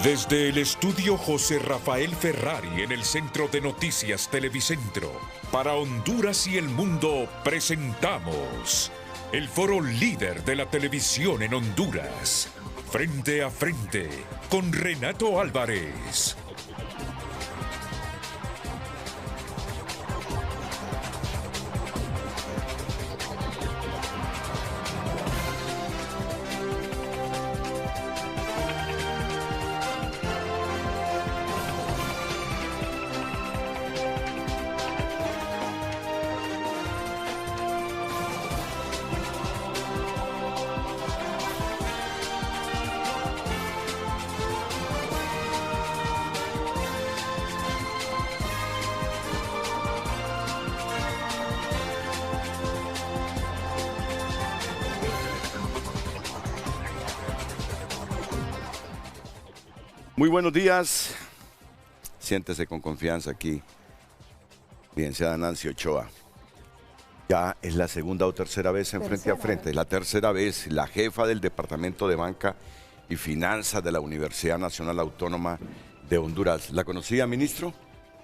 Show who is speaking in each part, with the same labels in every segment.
Speaker 1: Desde el estudio José Rafael Ferrari en el Centro de Noticias Televicentro, para Honduras y el mundo presentamos el foro líder de la televisión en Honduras. Frente a frente con Renato Álvarez.
Speaker 2: Muy buenos días. Siéntese con confianza aquí, licenciada Nancy Ochoa. Ya es la segunda o tercera vez en Frente a Frente. Es la tercera vez, la jefa del Departamento de Banca y Finanzas de la Universidad Nacional Autónoma de Honduras. ¿La conocía, ministro?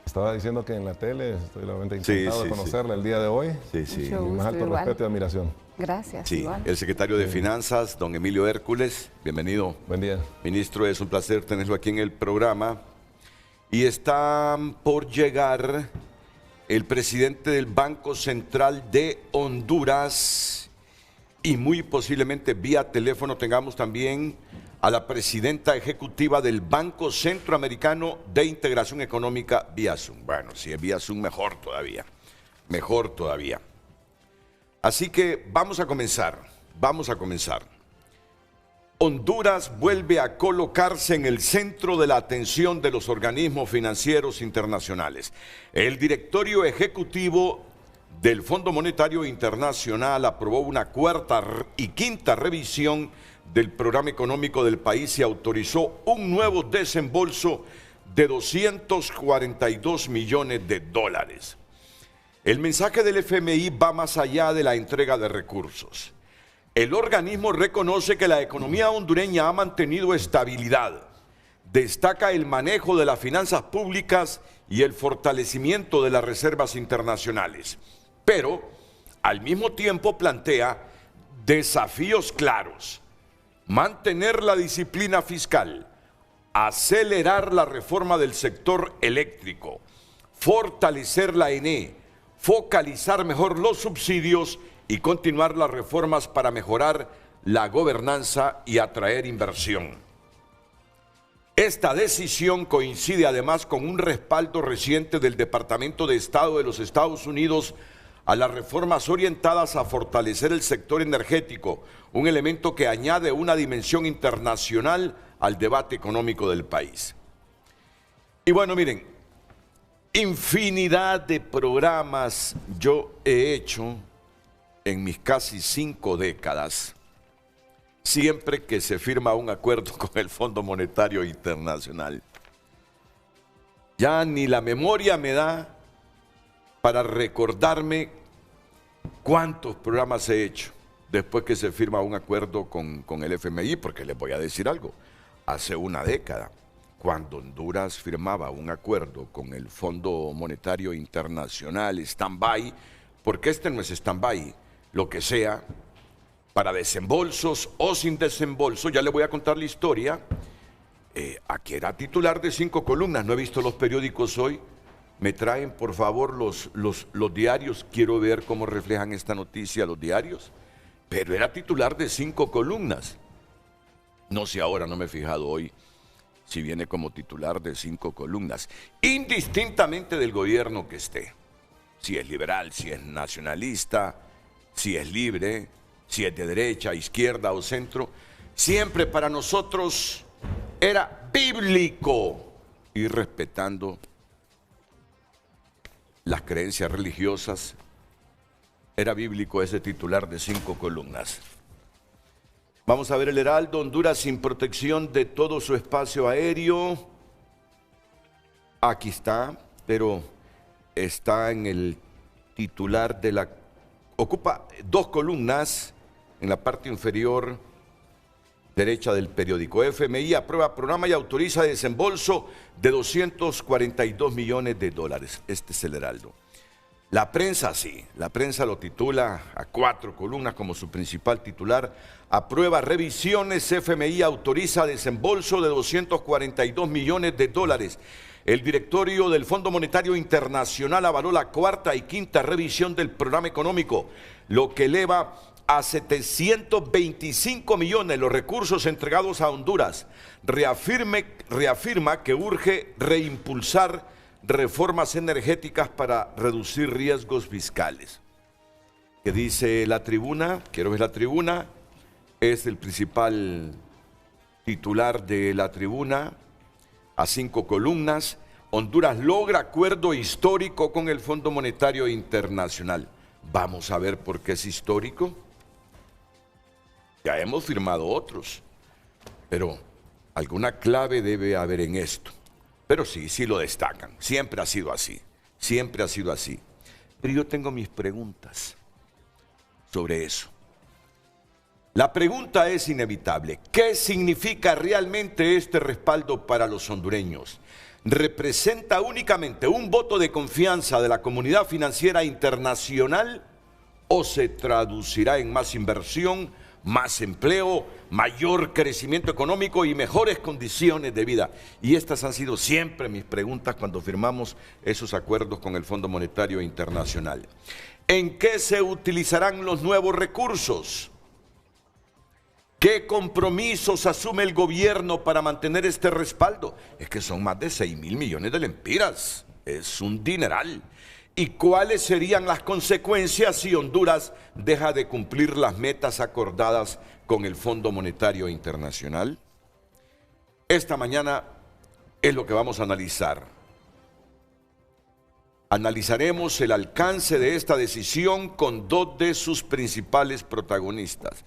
Speaker 3: Estaba diciendo que en la tele estoy realmente encantado de conocerla el día de hoy.
Speaker 2: Sí.
Speaker 3: Mi más alto respeto y admiración.
Speaker 4: Gracias.
Speaker 2: Sí, igual. El secretario de Finanzas, don Emilio Hércules, bienvenido.
Speaker 3: Buen día.
Speaker 2: Ministro, es un placer tenerlo aquí en el programa. Y está por llegar el presidente del Banco Central de Honduras y muy posiblemente vía teléfono tengamos también a la presidenta ejecutiva del Banco Centroamericano de Integración Económica, vía Zoom. Bueno, si es vía Zoom, mejor todavía. Mejor todavía. Así que vamos a comenzar. Honduras vuelve a colocarse en el centro de la atención de los organismos financieros internacionales. El directorio ejecutivo del Fondo Monetario Internacional aprobó una cuarta y quinta revisión del programa económico del país y autorizó un nuevo desembolso de 242 millones de dólares. El mensaje del FMI va más allá de la entrega de recursos. El organismo reconoce que la economía hondureña ha mantenido estabilidad. Destaca el manejo de las finanzas públicas y el fortalecimiento de las reservas internacionales. Pero, al mismo tiempo, plantea desafíos claros. Mantener la disciplina fiscal, acelerar la reforma del sector eléctrico, fortalecer la ENE, focalizar mejor los subsidios y continuar las reformas para mejorar la gobernanza y atraer inversión. Esta decisión coincide además con un respaldo reciente del Departamento de Estado de los Estados Unidos a las reformas orientadas a fortalecer el sector energético, un elemento que añade una dimensión internacional al debate económico del país. Y bueno, miren, infinidad de programas yo he hecho en mis casi 5 décadas, siempre que se firma un acuerdo con el Fondo Monetario Internacional. Ya ni la memoria me da para recordarme cuántos programas he hecho después que se firma un acuerdo con el FMI, porque les voy a decir algo, hace una década, cuando Honduras firmaba un acuerdo con el Fondo Monetario Internacional, stand-by, porque este no es stand-by, lo que sea, para desembolsos o sin desembolso, ya le voy a contar la historia. Aquí era titular de 5 columnas, no he visto los periódicos hoy. Me traen, por favor, los diarios. Quiero ver cómo reflejan esta noticia los diarios. Pero era titular de 5 columnas. No sé ahora, no me he fijado hoy si viene como titular de 5 columnas. Indistintamente del gobierno que esté. Si es liberal, si es nacionalista, si es libre, si es de derecha, izquierda o centro. Siempre para nosotros era bíblico ir respetando las creencias religiosas. Era bíblico ese titular de 5 columnas. Vamos a ver el Heraldo. Honduras sin protección de todo su espacio aéreo. Aquí está, pero está en el titular de la... Ocupa 2 columnas en la parte inferior derecha del periódico. FMI aprueba programa y autoriza desembolso de 242 millones de dólares. Este es el Heraldo. La prensa sí, la prensa lo titula a 4 columnas como su principal titular. Aprueba revisiones, FMI autoriza desembolso de 242 millones de dólares. El directorio del Fondo Monetario Internacional avaló la cuarta y quinta revisión del programa económico, lo que eleva a 725 millones los recursos entregados a Honduras. Reafirma que urge reimpulsar reformas energéticas para reducir riesgos fiscales. ¿Qué dice la tribuna? Quiero ver la tribuna. Es el principal titular de la tribuna, a 5 columnas. Honduras logra acuerdo histórico con el Fondo Monetario Internacional. Vamos a ver por qué es histórico. Ya hemos firmado otros, pero alguna clave debe haber en esto. Pero sí lo destacan. Siempre ha sido así. Siempre ha sido así. Pero yo tengo mis preguntas sobre eso. La pregunta es inevitable. ¿Qué significa realmente este respaldo para los hondureños? ¿Representa únicamente un voto de confianza de la comunidad financiera internacional o se traducirá en más inversión, más empleo, mayor crecimiento económico y mejores condiciones de vida? Y estas han sido siempre mis preguntas cuando firmamos esos acuerdos con el Fondo Monetario Internacional. ¿En qué se utilizarán los nuevos recursos? ¿Qué compromisos asume el gobierno para mantener este respaldo? Es que son más de 6.000 millones de lempiras. Es un dineral. ¿Y cuáles serían las consecuencias si Honduras deja de cumplir las metas acordadas con el Fondo Monetario Internacional? Esta mañana es lo que vamos a analizar. Analizaremos el alcance de esta decisión con 2 de sus principales protagonistas.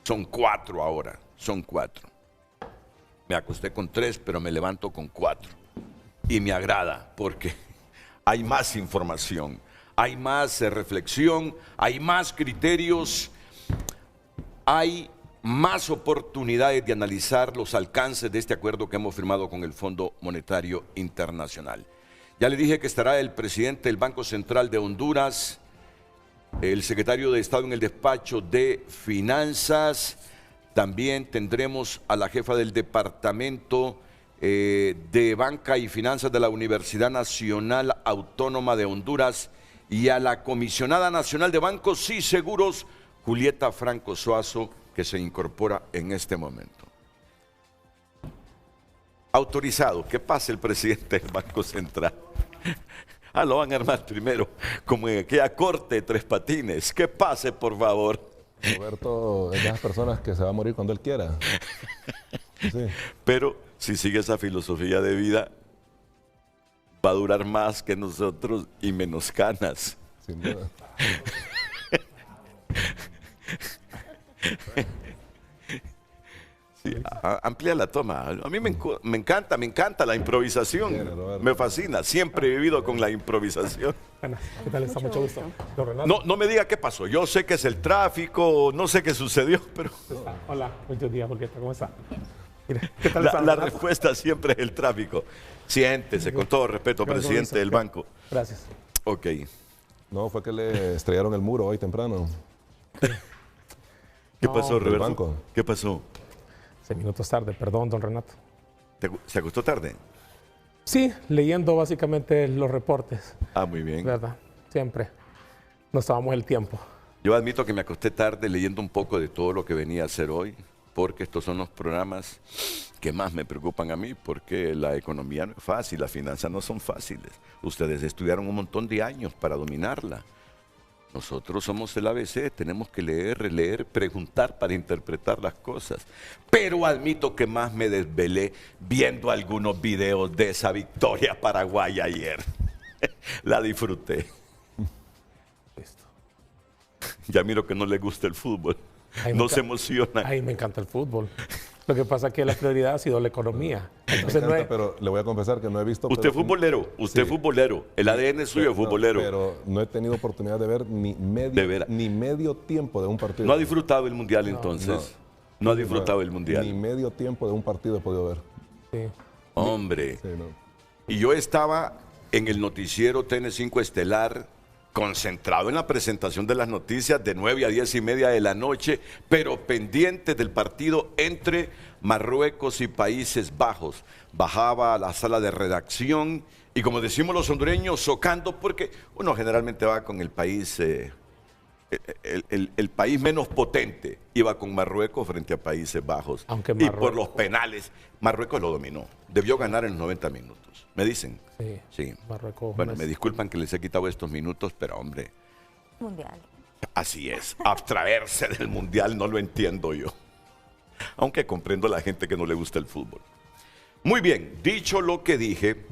Speaker 2: Son 4 ahora, son 4. Me acosté con 3, pero me levanto con 4. Y me agrada porque hay más información, hay más reflexión, hay más criterios, hay más oportunidades de analizar los alcances de este acuerdo que hemos firmado con el Fondo Monetario Internacional. Ya le dije que estará el presidente del Banco Central de Honduras, el secretario de Estado en el despacho de Finanzas. También tendremos a la jefa del Departamento de Banca y Finanzas de la Universidad Nacional Autónoma de Honduras y a la comisionada nacional de bancos y seguros, Julieta Franco Suazo, que se incorpora en este momento. Autorizado, que pase el presidente del Banco Central. Lo van a armar primero, como en aquella corte de Tres Patines. Que pase, por favor.
Speaker 3: Roberto es de las personas que se va a morir cuando él quiera. Sí.
Speaker 2: Pero si sigue esa filosofía de vida, va a durar más que nosotros y menos canas.
Speaker 3: Sin duda.
Speaker 2: Sí, amplía la toma. A mí me encanta la improvisación. Bien, me fascina. Siempre he vivido con la improvisación.
Speaker 4: Ana, ¿qué tal está? Mucho gusto.
Speaker 2: No me diga qué pasó. Yo sé que es el tráfico, no sé qué sucedió, pero...
Speaker 4: Hola, buenos días, Julieta, ¿cómo está? Mira, ¿qué tal
Speaker 2: la respuesta siempre es el tráfico. Siéntese, con todo respeto, presidente del banco.
Speaker 4: Gracias.
Speaker 2: Ok.
Speaker 3: No, fue que le estrellaron el muro hoy temprano.
Speaker 2: ¿Qué pasó, Roberto? ¿Qué pasó?
Speaker 4: 6 minutos tarde, perdón, don Renato.
Speaker 2: ¿Se acostó tarde?
Speaker 4: Sí, leyendo básicamente los reportes.
Speaker 2: Muy bien.
Speaker 4: ¿Verdad? Siempre. Nos tomamos el tiempo.
Speaker 2: Yo admito que me acosté tarde leyendo un poco de todo lo que venía a hacer hoy, porque estos son los programas que más me preocupan a mí, porque la economía no es fácil, las finanzas no son fáciles. Ustedes estudiaron un montón de años para dominarla. Nosotros somos el ABC, tenemos que leer, releer, preguntar para interpretar las cosas. Pero admito que más me desvelé viendo algunos videos de esa victoria paraguaya ayer. La disfruté.
Speaker 4: Listo.
Speaker 2: Ya miro que no le gusta el fútbol. No se emociona.
Speaker 4: A mí me encanta el fútbol. Lo que pasa es que la prioridad ha sido la economía.
Speaker 3: Entonces, me encanta, pero le voy a confesar que no he visto...
Speaker 2: Usted es futbolero, usted es futbolero. El ADN suyo es futbolero.
Speaker 3: Pero no he tenido oportunidad de ver ni medio tiempo de un partido.
Speaker 2: ¿No ha disfrutado el Mundial entonces? No ha disfrutado el Mundial.
Speaker 3: Ni medio tiempo de un partido he podido ver.
Speaker 4: Sí.
Speaker 2: Hombre.
Speaker 3: Sí, no.
Speaker 2: Y yo estaba en el noticiero TN5 Estelar, concentrado en la presentación de las noticias de 9 a 10 y media de la noche, pero pendiente del partido entre Marruecos y Países Bajos. Bajaba a la sala de redacción y, como decimos los hondureños, socando, porque uno generalmente va con el país, el país menos potente. Iba con Marruecos frente a Países Bajos.
Speaker 4: Aunque
Speaker 2: y por los penales, Marruecos lo dominó. Debió ganar en los 90 minutos. ¿Me dicen?
Speaker 4: Sí.
Speaker 2: Sí.
Speaker 4: Marruecos.
Speaker 2: Bueno, me disculpan que les he quitado estos minutos, pero hombre,
Speaker 5: Mundial.
Speaker 2: así es. Abstraerse del Mundial no lo entiendo yo. Aunque comprendo a la gente que no le gusta el fútbol. Muy bien, dicho lo que dije,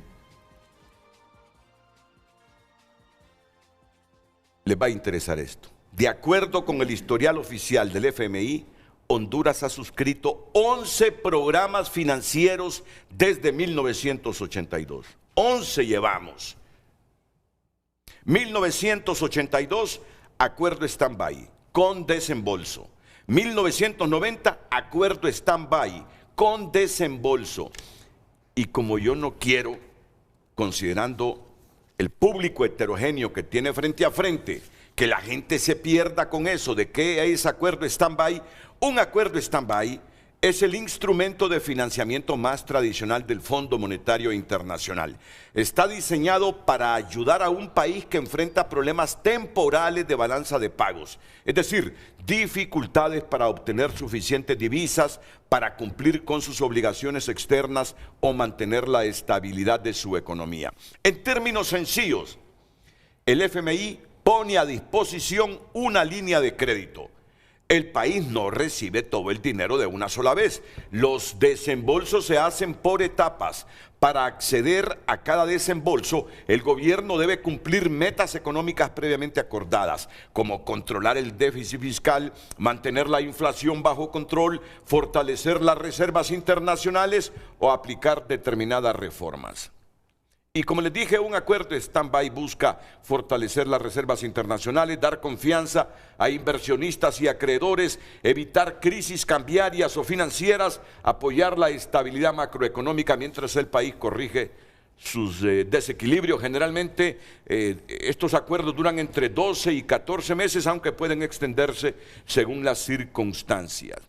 Speaker 2: les va a interesar esto. De acuerdo con el historial oficial del FMI, Honduras ha suscrito 11 programas financieros desde 1982. 11 llevamos. 1982, acuerdo stand-by, con desembolso. 1990, acuerdo stand-by, con desembolso. Y como yo no quiero, considerando el público heterogéneo que tiene frente a frente, que la gente se pierda con eso de que es acuerdo stand-by. Un acuerdo stand-by es el instrumento de financiamiento más tradicional del Fondo Monetario Internacional. Está diseñado para ayudar a un país que enfrenta problemas temporales de balanza de pagos, es decir, dificultades para obtener suficientes divisas para cumplir con sus obligaciones externas o mantener la estabilidad de su economía. En términos sencillos, el FMI pone a disposición una línea de crédito. El país no recibe todo el dinero de una sola vez. Los desembolsos se hacen por etapas. Para acceder a cada desembolso, el gobierno debe cumplir metas económicas previamente acordadas, como controlar el déficit fiscal, mantener la inflación bajo control, fortalecer las reservas internacionales o aplicar determinadas reformas. Y como les dije, un acuerdo stand-by busca fortalecer las reservas internacionales, dar confianza a inversionistas y acreedores, evitar crisis cambiarias o financieras, apoyar la estabilidad macroeconómica mientras el país corrige sus desequilibrios. Generalmente estos acuerdos duran entre 12 y 14 meses, aunque pueden extenderse según las circunstancias.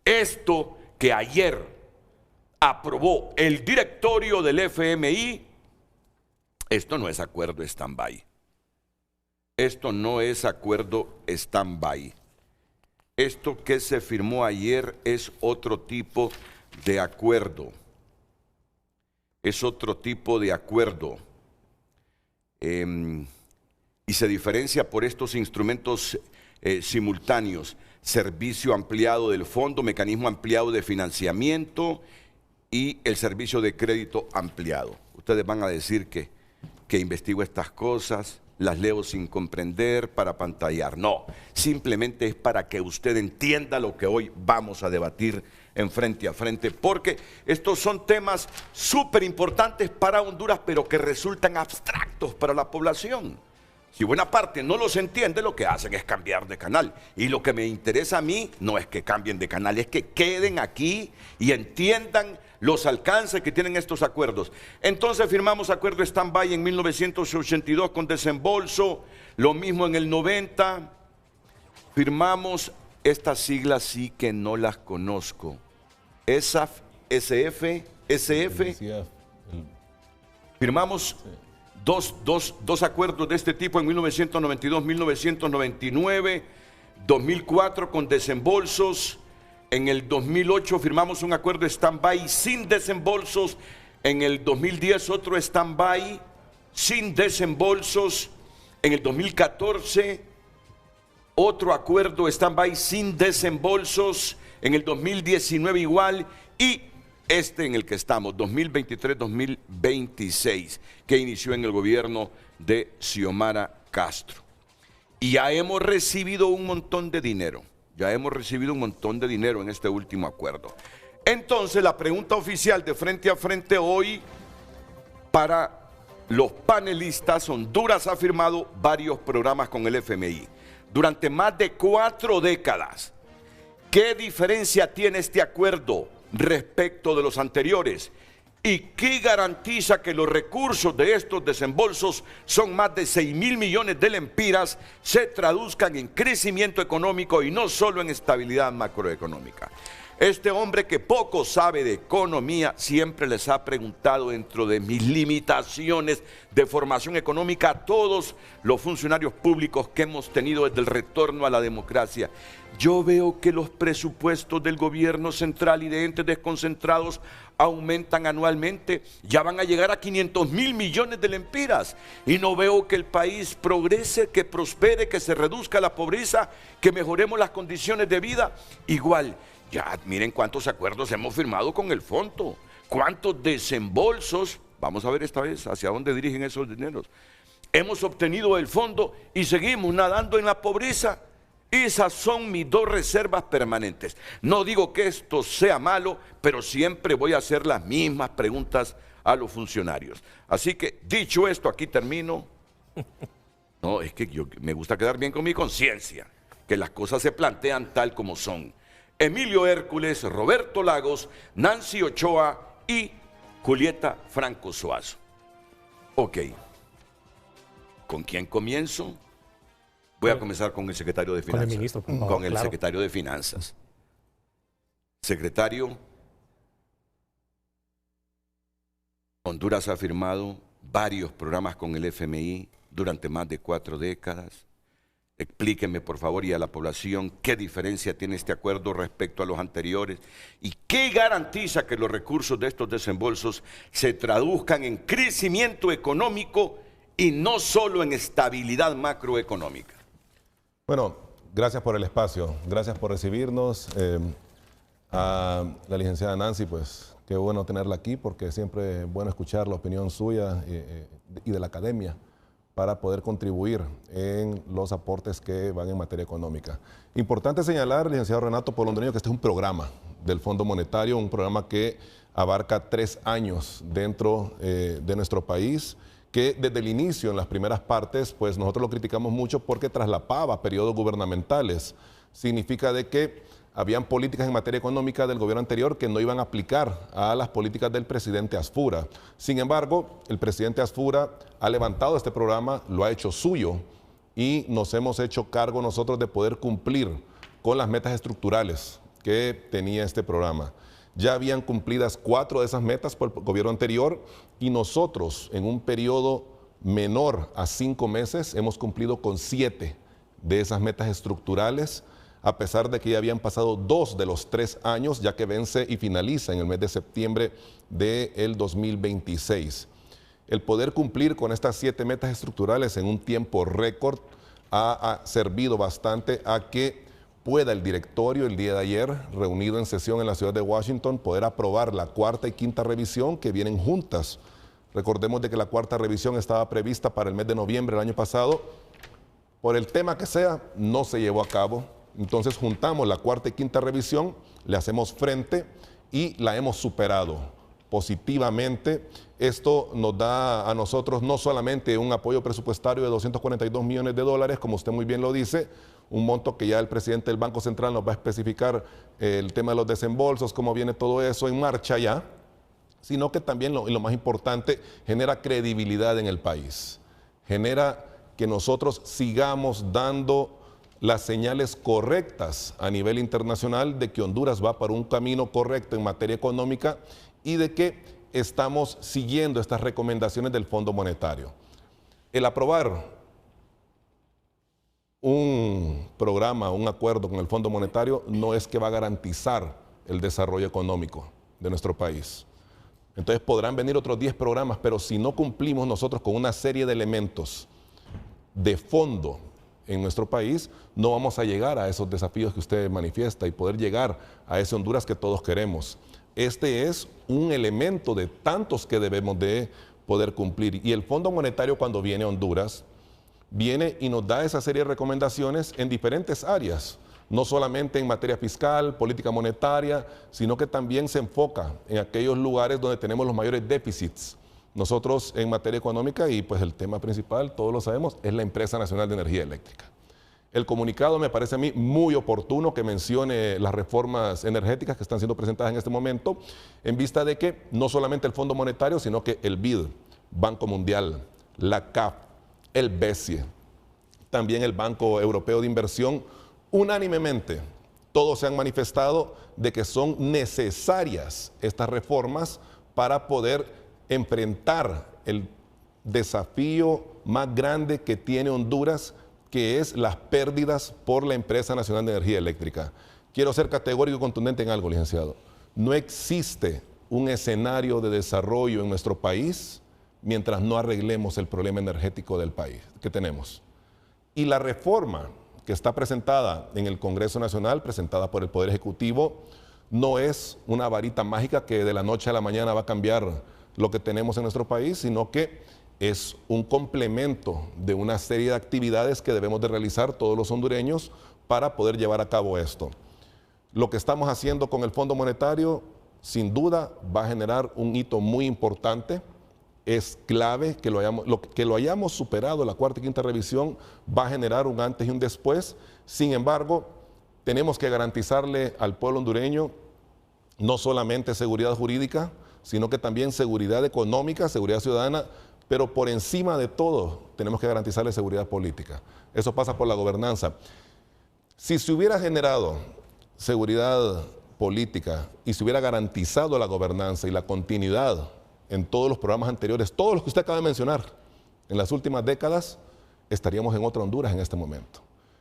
Speaker 2: Esto que ayer aprobó el directorio del FMI, esto no es acuerdo stand-by. Esto no es acuerdo stand-by. Esto que se firmó ayer es otro tipo de acuerdo. Es otro tipo de acuerdo. Y se diferencia por estos instrumentos simultáneos. Servicio ampliado del fondo, mecanismo ampliado de financiamiento y el servicio de crédito ampliado. Ustedes van a decir que investigo estas cosas, las leo sin comprender para pantallar. No, simplemente es para que usted entienda lo que hoy vamos a debatir en frente a frente, porque estos son temas súper importantes para Honduras, pero que resultan abstractos para la población. Si buena parte no los entiende, lo que hacen es cambiar de canal. Y lo que me interesa a mí no es que cambien de canal, es que queden aquí y entiendan los alcances que tienen estos acuerdos. Entonces firmamos acuerdo stand-by en 1982 con desembolso, lo mismo en el 90. Firmamos estas siglas, sí que no las conozco. ESAF, SF, SF. Firmamos dos acuerdos de este tipo en 1992, 1999, 2004 con desembolsos. En el 2008 firmamos un acuerdo stand-by sin desembolsos. En el 2010 otro stand-by sin desembolsos. En el 2014 otro acuerdo stand-by sin desembolsos. En el 2019 igual. Y este en el que estamos, 2023-2026, que inició en el gobierno de Xiomara Castro. Y ya hemos recibido un montón de dinero. Ya hemos recibido un montón de dinero en este último acuerdo. Entonces, la pregunta oficial de frente a frente hoy para los panelistas: Honduras ha firmado varios programas con el FMI durante más de 4 décadas ¿Qué diferencia tiene este acuerdo respecto de los anteriores? ¿Y qué garantiza que los recursos de estos desembolsos, son más de 6.000 millones de lempiras, se traduzcan en crecimiento económico y no solo en estabilidad macroeconómica? Este hombre, que poco sabe de economía, siempre les ha preguntado, dentro de mis limitaciones de formación económica, a todos los funcionarios públicos que hemos tenido desde el retorno a la democracia: yo veo que los presupuestos del gobierno central y de entes desconcentrados aumentan anualmente, ya van a llegar a 500.000 millones de lempiras, y no veo que el país progrese, que prospere, que se reduzca la pobreza, que mejoremos las condiciones de vida. Igual, ya miren cuántos acuerdos hemos firmado con el fondo, cuántos desembolsos, vamos a ver esta vez hacia dónde dirigen esos dineros, hemos obtenido del fondo, y seguimos nadando en la pobreza. Esas son mis dos reservas permanentes. No digo que esto sea malo, pero siempre voy a hacer las mismas preguntas a los funcionarios. Así que, dicho esto, aquí termino. No, es que me gusta quedar bien con mi conciencia, que las cosas se plantean tal como son. Emilio Hércules, Roberto Lagos, Nancy Ochoa y Julieta Franco Suazo. Ok, ¿con quién comienzo? Voy a comenzar con el secretario de Finanzas.
Speaker 4: Con el ministro, por favor.
Speaker 2: Con el secretario de Finanzas. Secretario, Honduras ha firmado varios programas con el FMI durante más de 4 décadas. Explíqueme, por favor, y a la población, qué diferencia tiene este acuerdo respecto a los anteriores y qué garantiza que los recursos de estos desembolsos se traduzcan en crecimiento económico y no solo en estabilidad macroeconómica.
Speaker 3: Bueno, gracias por el espacio, gracias por recibirnos. A la licenciada Nancy, pues qué bueno tenerla aquí, porque siempre es bueno escuchar la opinión suya y de la academia para poder contribuir en los aportes que van en materia económica. Importante señalar, licenciado Renato Polondreño, que este es un programa del Fondo Monetario, un programa que abarca 3 años dentro de nuestro país, que desde el inicio, en las primeras partes, pues nosotros lo criticamos mucho porque traslapaba periodos gubernamentales. Significa de que habían políticas en materia económica del gobierno anterior que no iban a aplicar a las políticas del presidente Asfura. Sin embargo, el presidente Asfura ha levantado este programa, lo ha hecho suyo, y nos hemos hecho cargo nosotros de poder cumplir con las metas estructurales que tenía este programa. Ya habían cumplidas 4 de esas metas por el gobierno anterior, y nosotros, en un periodo menor a 5 meses, hemos cumplido con 7 de esas metas estructurales, a pesar de que ya habían pasado 2 de los 3 años, ya que vence y finaliza en el mes de septiembre del 2026. El poder cumplir con estas 7 metas estructurales en un tiempo récord ha servido bastante a que pueda el directorio el día de ayer, reunido en sesión en la ciudad de Washington, poder aprobar la 4ª y 5ª revisión, que vienen juntas. Recordemos de que la 4ª revisión estaba prevista para el mes de noviembre del año pasado. Por el tema que sea, no se llevó a cabo. Entonces juntamos la 4ª y 5ª revisión, le hacemos frente y la hemos superado positivamente. Esto nos da a nosotros no solamente un apoyo presupuestario de $242 millones, como usted muy bien lo dice, un monto que ya el presidente del Banco Central nos va a especificar el tema de los desembolsos, cómo viene todo eso en marcha ya, sino que también, lo más importante, genera credibilidad en el país, genera que nosotros sigamos dando las señales correctas a nivel internacional de que Honduras va por un camino correcto en materia económica y de que estamos siguiendo estas recomendaciones del Fondo Monetario. El aprobar un programa, un acuerdo con el Fondo Monetario no es que va a garantizar el desarrollo económico de nuestro país. Entonces podrán venir otros 10 programas, pero si no cumplimos nosotros con una serie de elementos de fondo en nuestro país, no vamos a llegar a esos desafíos que usted manifiesta y poder llegar a ese Honduras que todos queremos. Este es un elemento de tantos que debemos de poder cumplir. Y el Fondo Monetario, cuando viene a Honduras, viene y nos da esa serie de recomendaciones en diferentes áreas, no solamente en materia fiscal, política monetaria, sino que también se enfoca en aquellos lugares donde tenemos los mayores déficits. Nosotros en materia económica, y pues el tema principal, todos lo sabemos, es la Empresa Nacional de Energía Eléctrica. El comunicado me parece a mí muy oportuno que mencione las reformas energéticas que están siendo presentadas en este momento, en vista de que no solamente el Fondo Monetario, sino que el BID, Banco Mundial, la CAF, el BESIE, también el Banco Europeo de Inversión, unánimemente todos se han manifestado de que son necesarias estas reformas para poder enfrentar el desafío más grande que tiene Honduras, que es las pérdidas por la Empresa Nacional de Energía Eléctrica. Quiero ser categórico y contundente en algo, licenciado. No existe un escenario de desarrollo en nuestro país mientras no arreglemos el problema energético del país que tenemos. Y la reforma que está presentada en el Congreso Nacional, presentada por el Poder Ejecutivo, no es una varita mágica que de la noche a la mañana va a cambiar lo que tenemos en nuestro país, sino que es un complemento de una serie de actividades que debemos de realizar todos los hondureños para poder llevar a cabo esto. Lo que estamos haciendo con el Fondo Monetario, sin duda, va a generar un hito muy importante. Es clave que lo hayamos superado, la cuarta y quinta revisión va a generar un antes y un después. Sin embargo, tenemos que garantizarle al pueblo hondureño no solamente seguridad jurídica, sino que también seguridad económica, seguridad ciudadana, pero por encima de todo tenemos que garantizarle seguridad política. Eso pasa por la gobernanza. Si se hubiera generado seguridad política y se hubiera garantizado la gobernanza y la continuidad en todos los programas anteriores, todos los que usted acaba de mencionar, en las últimas décadas, estaríamos en otra Honduras en este momento.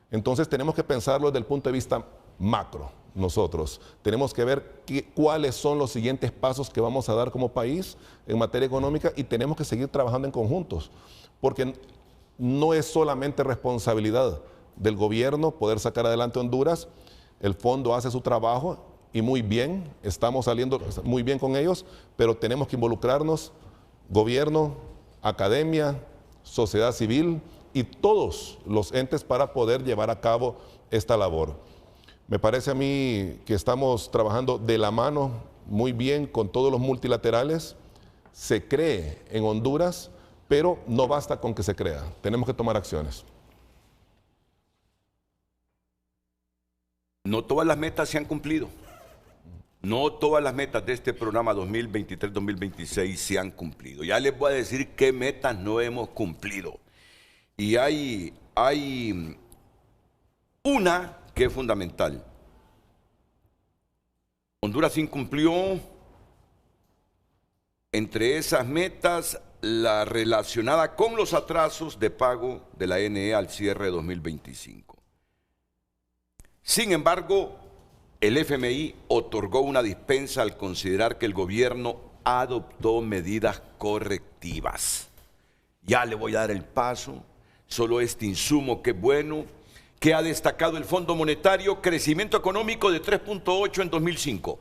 Speaker 3: Entonces tenemos que pensarlo desde el punto de vista macro. Nosotros tenemos que ver cuáles son los siguientes pasos que vamos a dar como país en materia económica y tenemos que seguir trabajando en conjuntos, porque no es solamente responsabilidad del gobierno poder sacar adelante Honduras. El fondo hace su trabajo y muy bien, estamos saliendo muy bien con ellos, pero tenemos que involucrarnos, gobierno, academia, sociedad civil y todos los entes para poder llevar a cabo esta labor. Me parece a mí que estamos trabajando de la mano muy bien con todos los multilaterales. Se cree en Honduras, pero no basta con que se crea. Tenemos que tomar acciones.
Speaker 2: No todas las metas se han cumplido. No todas las metas de este programa 2023-2026 se han cumplido. Ya les voy a decir qué metas no hemos cumplido. Y hay una que es fundamental. Honduras incumplió, entre esas metas, la relacionada con los atrasos de pago de la NE al cierre de 2025. Sin embargo, el FMI otorgó una dispensa al considerar que el gobierno adoptó medidas correctivas. Ya le voy a dar el paso, solo este insumo que es bueno, que ha destacado el Fondo Monetario: crecimiento económico de 3.8 en 2005,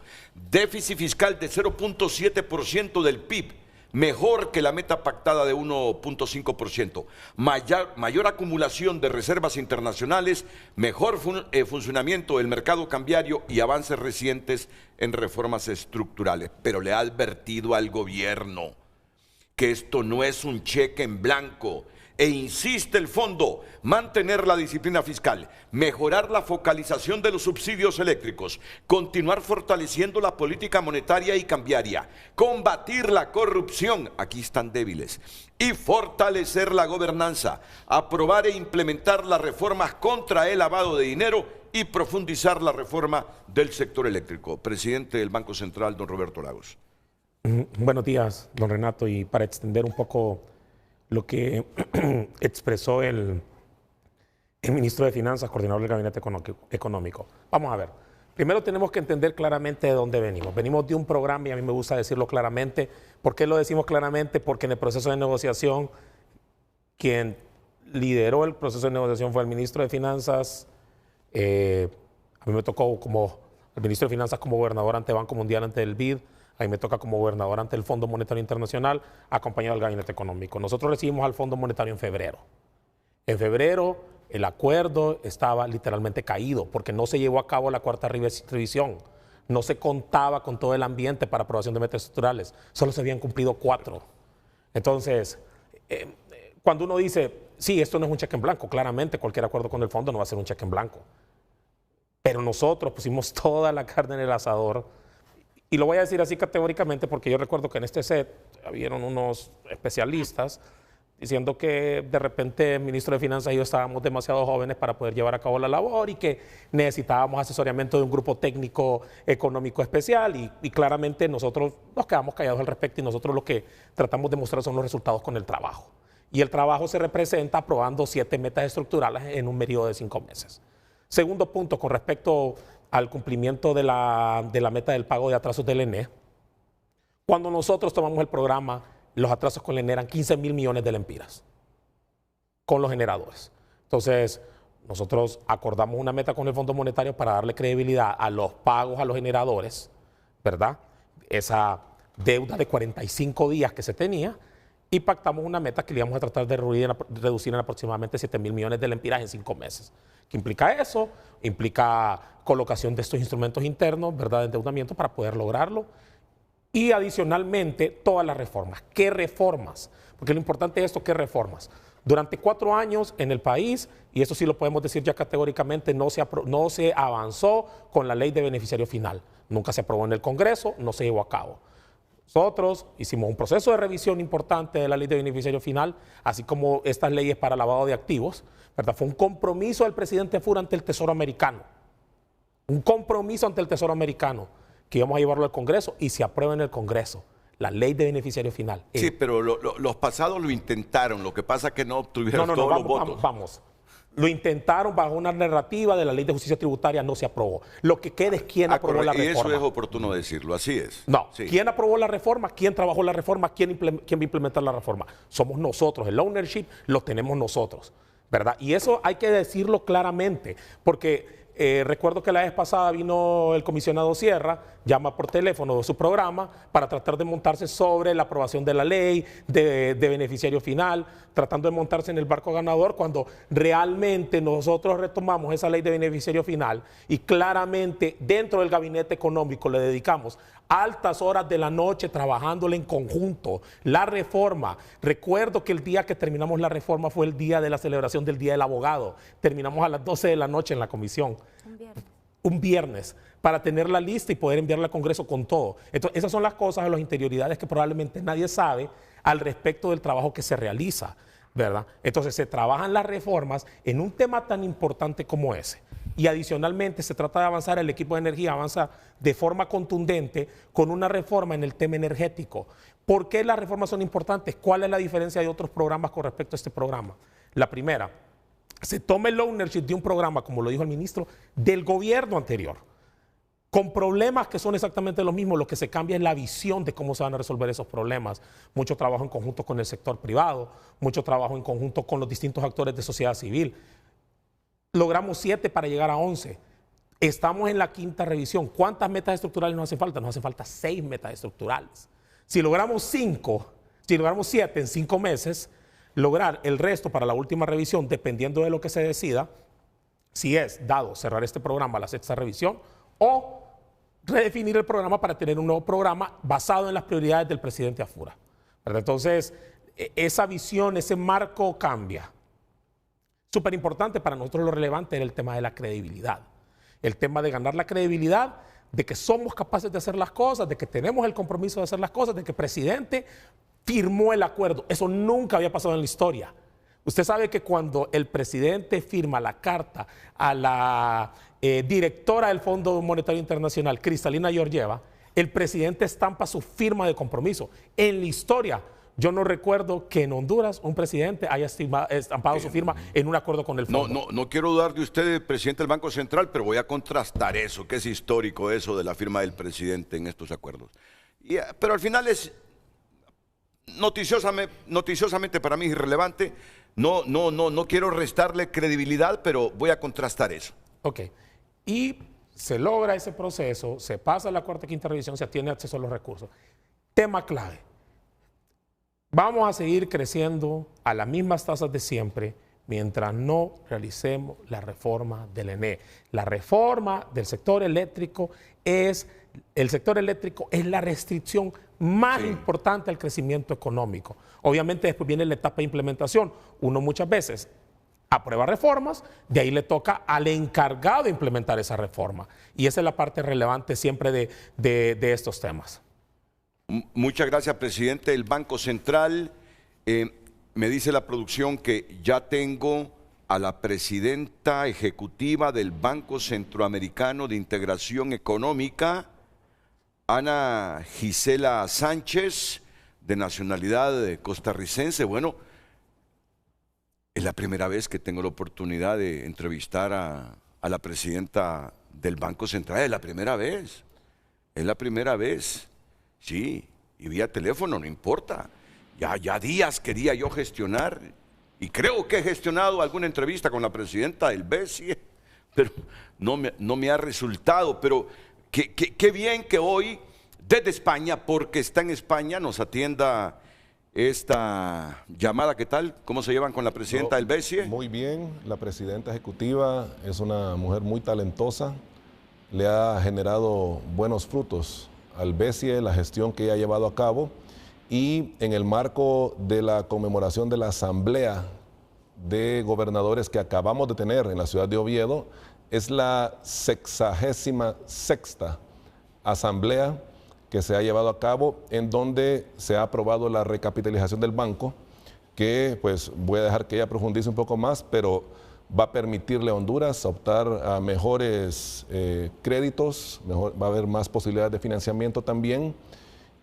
Speaker 2: déficit fiscal de 0.7% del PIB, mejor que la meta pactada de 1.5%, mayor acumulación de reservas internacionales, mejor funcionamiento del mercado cambiario y avances recientes en reformas estructurales. Pero le ha advertido al gobierno que esto no es un cheque en blanco. E insiste el fondo: mantener la disciplina fiscal, mejorar la focalización de los subsidios eléctricos, continuar fortaleciendo la política monetaria y cambiaria, combatir la corrupción, aquí están débiles, y fortalecer la gobernanza, aprobar e implementar las reformas contra el lavado de dinero y profundizar la reforma del sector eléctrico. Presidente del Banco Central, don Roberto Lagos.
Speaker 4: Buenos días, don Renato, y para extender un poco lo que expresó el ministro de Finanzas, coordinador del Gabinete Económico. Vamos a ver. Primero tenemos que entender claramente de dónde venimos. Venimos de un programa, y a mí me gusta decirlo claramente. ¿Por qué lo decimos claramente? Porque en el proceso de negociación, quien lideró el proceso de negociación fue el ministro de Finanzas. A mí me tocó como el ministro de Finanzas como gobernador ante Banco Mundial, ante el BID. A mí me toca como gobernador ante el Fondo Monetario Internacional, acompañado del Gabinete Económico. Nosotros recibimos al Fondo Monetario en febrero. En febrero el acuerdo estaba literalmente caído porque no se llevó a cabo la cuarta revisión. No se contaba con todo el ambiente para aprobación de metas estructurales. Solo se habían cumplido 4. Entonces, cuando uno dice sí, esto no es un cheque en blanco. Claramente, cualquier acuerdo con el fondo no va a ser un cheque en blanco. Pero nosotros pusimos toda la carne en el asador. Y lo voy a decir así categóricamente porque yo recuerdo que en este set habieron unos especialistas diciendo que de repente el ministro de Finanzas y yo estábamos demasiado jóvenes para poder llevar a cabo la labor y que necesitábamos asesoramiento de un grupo técnico económico especial y claramente nosotros nos quedamos callados al respecto y nosotros lo que tratamos de mostrar son los resultados con el trabajo. Y el trabajo se representa aprobando 7 metas estructurales en un periodo de 5 meses. Segundo punto, con respecto al cumplimiento de la meta del pago de atrasos del ENE, cuando nosotros tomamos el programa, los atrasos con el ENE eran 15.000 millones de lempiras con los generadores. Entonces, nosotros acordamos una meta con el Fondo Monetario para darle credibilidad a los pagos a los generadores, ¿verdad? Esa deuda de 45 días que se tenía, y pactamos una meta que le íbamos a tratar de reducir en aproximadamente 7.000 millones de lempiras en 5 meses. ¿Qué implica eso? Implica colocación de estos instrumentos internos, ¿verdad?, de endeudamiento para poder lograrlo. Y adicionalmente, todas las reformas. ¿Qué reformas? Porque lo importante es esto, ¿qué reformas? Durante 4 años en el país, y eso sí lo podemos decir ya categóricamente, no se avanzó con la ley de beneficiario final. Nunca se aprobó en el Congreso, no se llevó a cabo. Nosotros hicimos un proceso de revisión importante de la ley de beneficiario final, así como estas leyes para lavado de activos, ¿verdad? Fue un compromiso del presidente Fura ante el Tesoro americano. Un compromiso ante el Tesoro americano, que íbamos a llevarlo al Congreso y se aprueba en el Congreso la ley de beneficiario final.
Speaker 2: Sí, pero los pasados lo intentaron, lo que pasa es que no obtuvieron todos los votos.
Speaker 4: Vamos. Lo intentaron bajo una narrativa de la ley de justicia tributaria, no se aprobó. Lo que queda es quién aprobó la reforma.
Speaker 2: Y eso es oportuno decirlo, así es.
Speaker 4: No,
Speaker 2: sí.
Speaker 4: ¿Quién aprobó la reforma? ¿Quién trabajó la reforma? ¿Quién va a implementar la reforma? Somos nosotros, el ownership lo tenemos nosotros, ¿verdad? Y eso hay que decirlo claramente, porque recuerdo que la vez pasada vino el comisionado Sierra, llama por teléfono de su programa para tratar de montarse sobre la aprobación de la ley de beneficiario final, tratando de montarse en el barco ganador cuando realmente nosotros retomamos esa ley de beneficiario final y claramente dentro del gabinete económico le dedicamos altas horas de la noche trabajándole en conjunto. La reforma, recuerdo que el día que terminamos la reforma fue el día de la celebración del Día del Abogado. Terminamos a las 12 de la noche en la comisión. Un viernes, para tenerla lista y poder enviarla al Congreso con todo. Entonces, esas son las cosas, las interioridades que probablemente nadie sabe al respecto del trabajo que se realiza, ¿verdad? Entonces, se trabajan las reformas en un tema tan importante como ese. Y adicionalmente se trata de avanzar, el equipo de energía avanza de forma contundente con una reforma en el tema energético. ¿Por qué las reformas son importantes? ¿Cuál es la diferencia de otros programas con respecto a este programa? La primera, se toma el ownership de un programa, como lo dijo el ministro, del gobierno anterior, con problemas que son exactamente los mismos. Lo que se cambia es la visión de cómo se van a resolver esos problemas. Mucho trabajo en conjunto con el sector privado, mucho trabajo en conjunto con los distintos actores de sociedad civil. Logramos 7 para llegar a 11. Estamos en la 5ª revisión. ¿Cuántas metas estructurales nos hacen falta? Nos hacen falta 6 metas estructurales. Si logramos 7 en 5 meses, lograr el resto para la última revisión, dependiendo de lo que se decida, si es dado cerrar este programa a la 6ª revisión o redefinir el programa para tener un nuevo programa basado en las prioridades del presidente Afura. ¿Verdad? Entonces, esa visión, ese marco cambia. Súper importante para nosotros, lo relevante era el tema de la credibilidad. El tema de ganar la credibilidad, de que somos capaces de hacer las cosas, de que tenemos el compromiso de hacer las cosas, de que el presidente firmó el acuerdo. Eso nunca había pasado en la historia. Usted sabe que cuando el presidente firma la carta a la directora del Fondo Monetario Internacional, Kristalina Georgieva, el presidente estampa su firma de compromiso. En la historia, yo no recuerdo que en Honduras un presidente haya estampado su firma en un acuerdo con el fondo.
Speaker 2: No quiero dudar de usted, presidente del Banco Central, pero voy a contrastar eso, que es histórico eso de la firma del presidente en estos acuerdos. Pero al final es noticiosamente para mí irrelevante. No quiero restarle credibilidad, pero voy a contrastar eso.
Speaker 4: Ok. Y se logra ese proceso, se pasa a la 4ª y 5ª revisión, se tiene acceso a los recursos. Tema clave. Vamos a seguir creciendo a las mismas tasas de siempre mientras no realicemos la reforma del ENE. La reforma del sector eléctrico es la restricción más
Speaker 2: Sí.
Speaker 4: importante al crecimiento económico. Obviamente después viene la etapa de implementación. Uno muchas veces aprueba reformas, de ahí le toca al encargado de implementar esa reforma. Y esa es la parte relevante siempre de estos temas.
Speaker 2: Muchas gracias, presidente. El Banco Central, me dice la producción que ya tengo a la presidenta ejecutiva del Banco Centroamericano de Integración Económica, Ana Gisela Sánchez, de nacionalidad costarricense. Bueno, es la primera vez que tengo la oportunidad de entrevistar a la presidenta del Banco Central. Es la primera vez. Es la primera vez. Sí, y vía teléfono, no importa. Ya días quería yo gestionar, y creo que he gestionado alguna entrevista con la presidenta del BESIE, pero no me ha resultado. Pero qué bien que hoy, desde España, porque está en España, nos atienda esta llamada. ¿Qué tal? ¿Cómo se llevan con la presidenta del BESIE?
Speaker 3: Muy bien, la presidenta ejecutiva es una mujer muy talentosa, le ha generado buenos frutos al BESIE, la gestión que ella ha llevado a cabo, y en el marco de la conmemoración de la Asamblea de Gobernadores que acabamos de tener en la ciudad de Oviedo, es la 66ª Asamblea que se ha llevado a cabo, en donde se ha aprobado la recapitalización del banco, que pues voy a dejar que ella profundice un poco más, pero va a permitirle a Honduras optar a mejores créditos, va a haber más posibilidades de financiamiento también,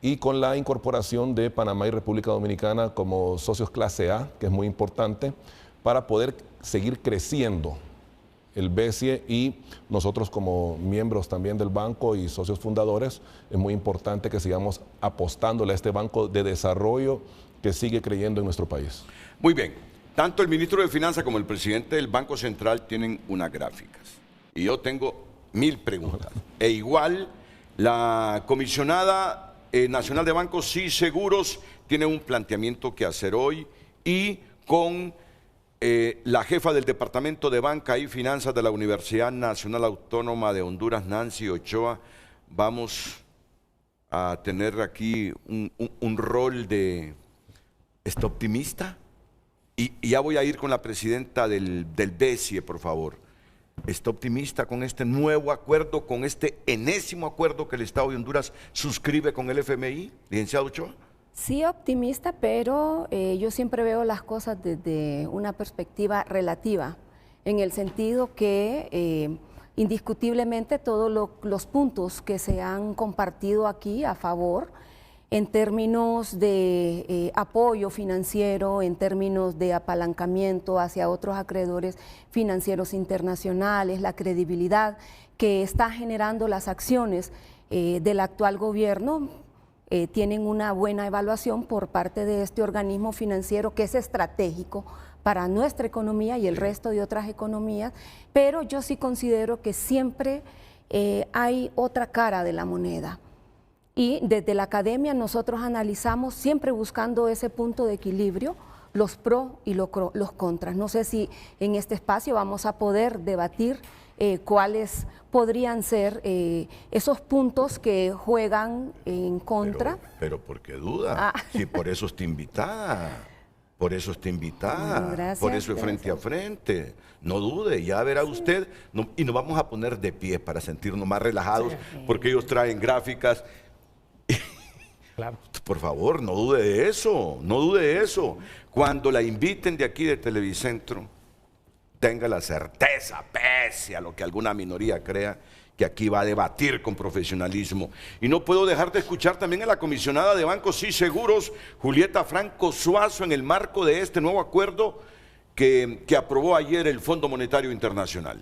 Speaker 3: y con la incorporación de Panamá y República Dominicana como socios clase A, que es muy importante, para poder seguir creciendo el BESIE, y nosotros como miembros también del banco y socios fundadores, es muy importante que sigamos apostándole a este banco de desarrollo que sigue creyendo en nuestro país.
Speaker 2: Muy bien. Tanto el ministro de Finanzas como el presidente del Banco Central tienen unas gráficas. Y yo tengo 1000 preguntas. E igual, la comisionada nacional de bancos y seguros tiene un planteamiento que hacer hoy, y con la jefa del Departamento de Banca y Finanzas de la Universidad Nacional Autónoma de Honduras, Nancy Ochoa, vamos a tener aquí un rol de... ¿Está optimista? Y ya voy a ir con la presidenta del BESIE, por favor. ¿Está optimista con este nuevo acuerdo, con este enésimo acuerdo que el Estado de Honduras suscribe con el FMI, licenciado Ochoa?
Speaker 5: Sí, optimista, pero yo siempre veo las cosas desde una perspectiva relativa, en el sentido que indiscutiblemente todos los puntos que se han compartido aquí a favor, en términos de apoyo financiero, en términos de apalancamiento hacia otros acreedores financieros internacionales, la credibilidad que está generando las acciones del actual gobierno, tienen una buena evaluación por parte de este organismo financiero que es estratégico para nuestra economía y el resto de otras economías, pero yo sí considero que siempre hay otra cara de la moneda. Y desde la academia nosotros analizamos siempre buscando ese punto de equilibrio, los pros y los contras. No sé si en este espacio vamos a poder debatir cuáles podrían ser esos puntos que juegan en contra.
Speaker 2: Pero ¿por qué duda? Sí, por eso está invitada. Por eso está invitada.
Speaker 5: Gracias,
Speaker 2: por eso es frente a frente. No dude, ya verá usted. Y nos vamos a poner de pie para sentirnos más relajados, porque ellos traen gráficas.
Speaker 4: Claro.
Speaker 2: Por favor, no dude de eso, no dude de eso. Cuando la inviten de aquí de Televicentro, tenga la certeza, pese a lo que alguna minoría crea, que aquí va a debatir con profesionalismo. Y no puedo dejar de escuchar también a la comisionada de Bancos y Seguros, Julieta Franco Suazo, en el marco de este nuevo acuerdo que aprobó ayer el Fondo Monetario Internacional.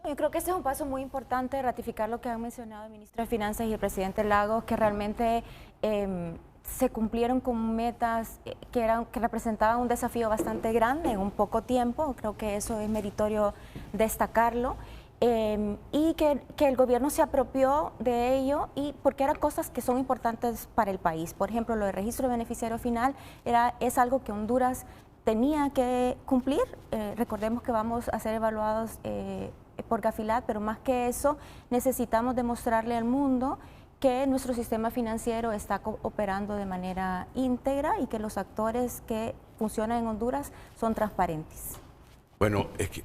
Speaker 6: Yo creo que este es un paso muy importante, ratificar lo que han mencionado el ministro de Finanzas y el presidente Lagos, que realmente se cumplieron con metas que representaban un desafío bastante grande en un poco tiempo. Creo que eso es meritorio destacarlo. Y que el gobierno se apropió de ello, y porque eran cosas que son importantes para el país. Por ejemplo, lo del registro de beneficiario final es algo que Honduras tenía que cumplir. Recordemos que vamos a ser evaluados por Gafilat, pero más que eso necesitamos demostrarle al mundo que nuestro sistema financiero está operando de manera íntegra y que los actores que funcionan en Honduras son transparentes.
Speaker 2: Bueno, es que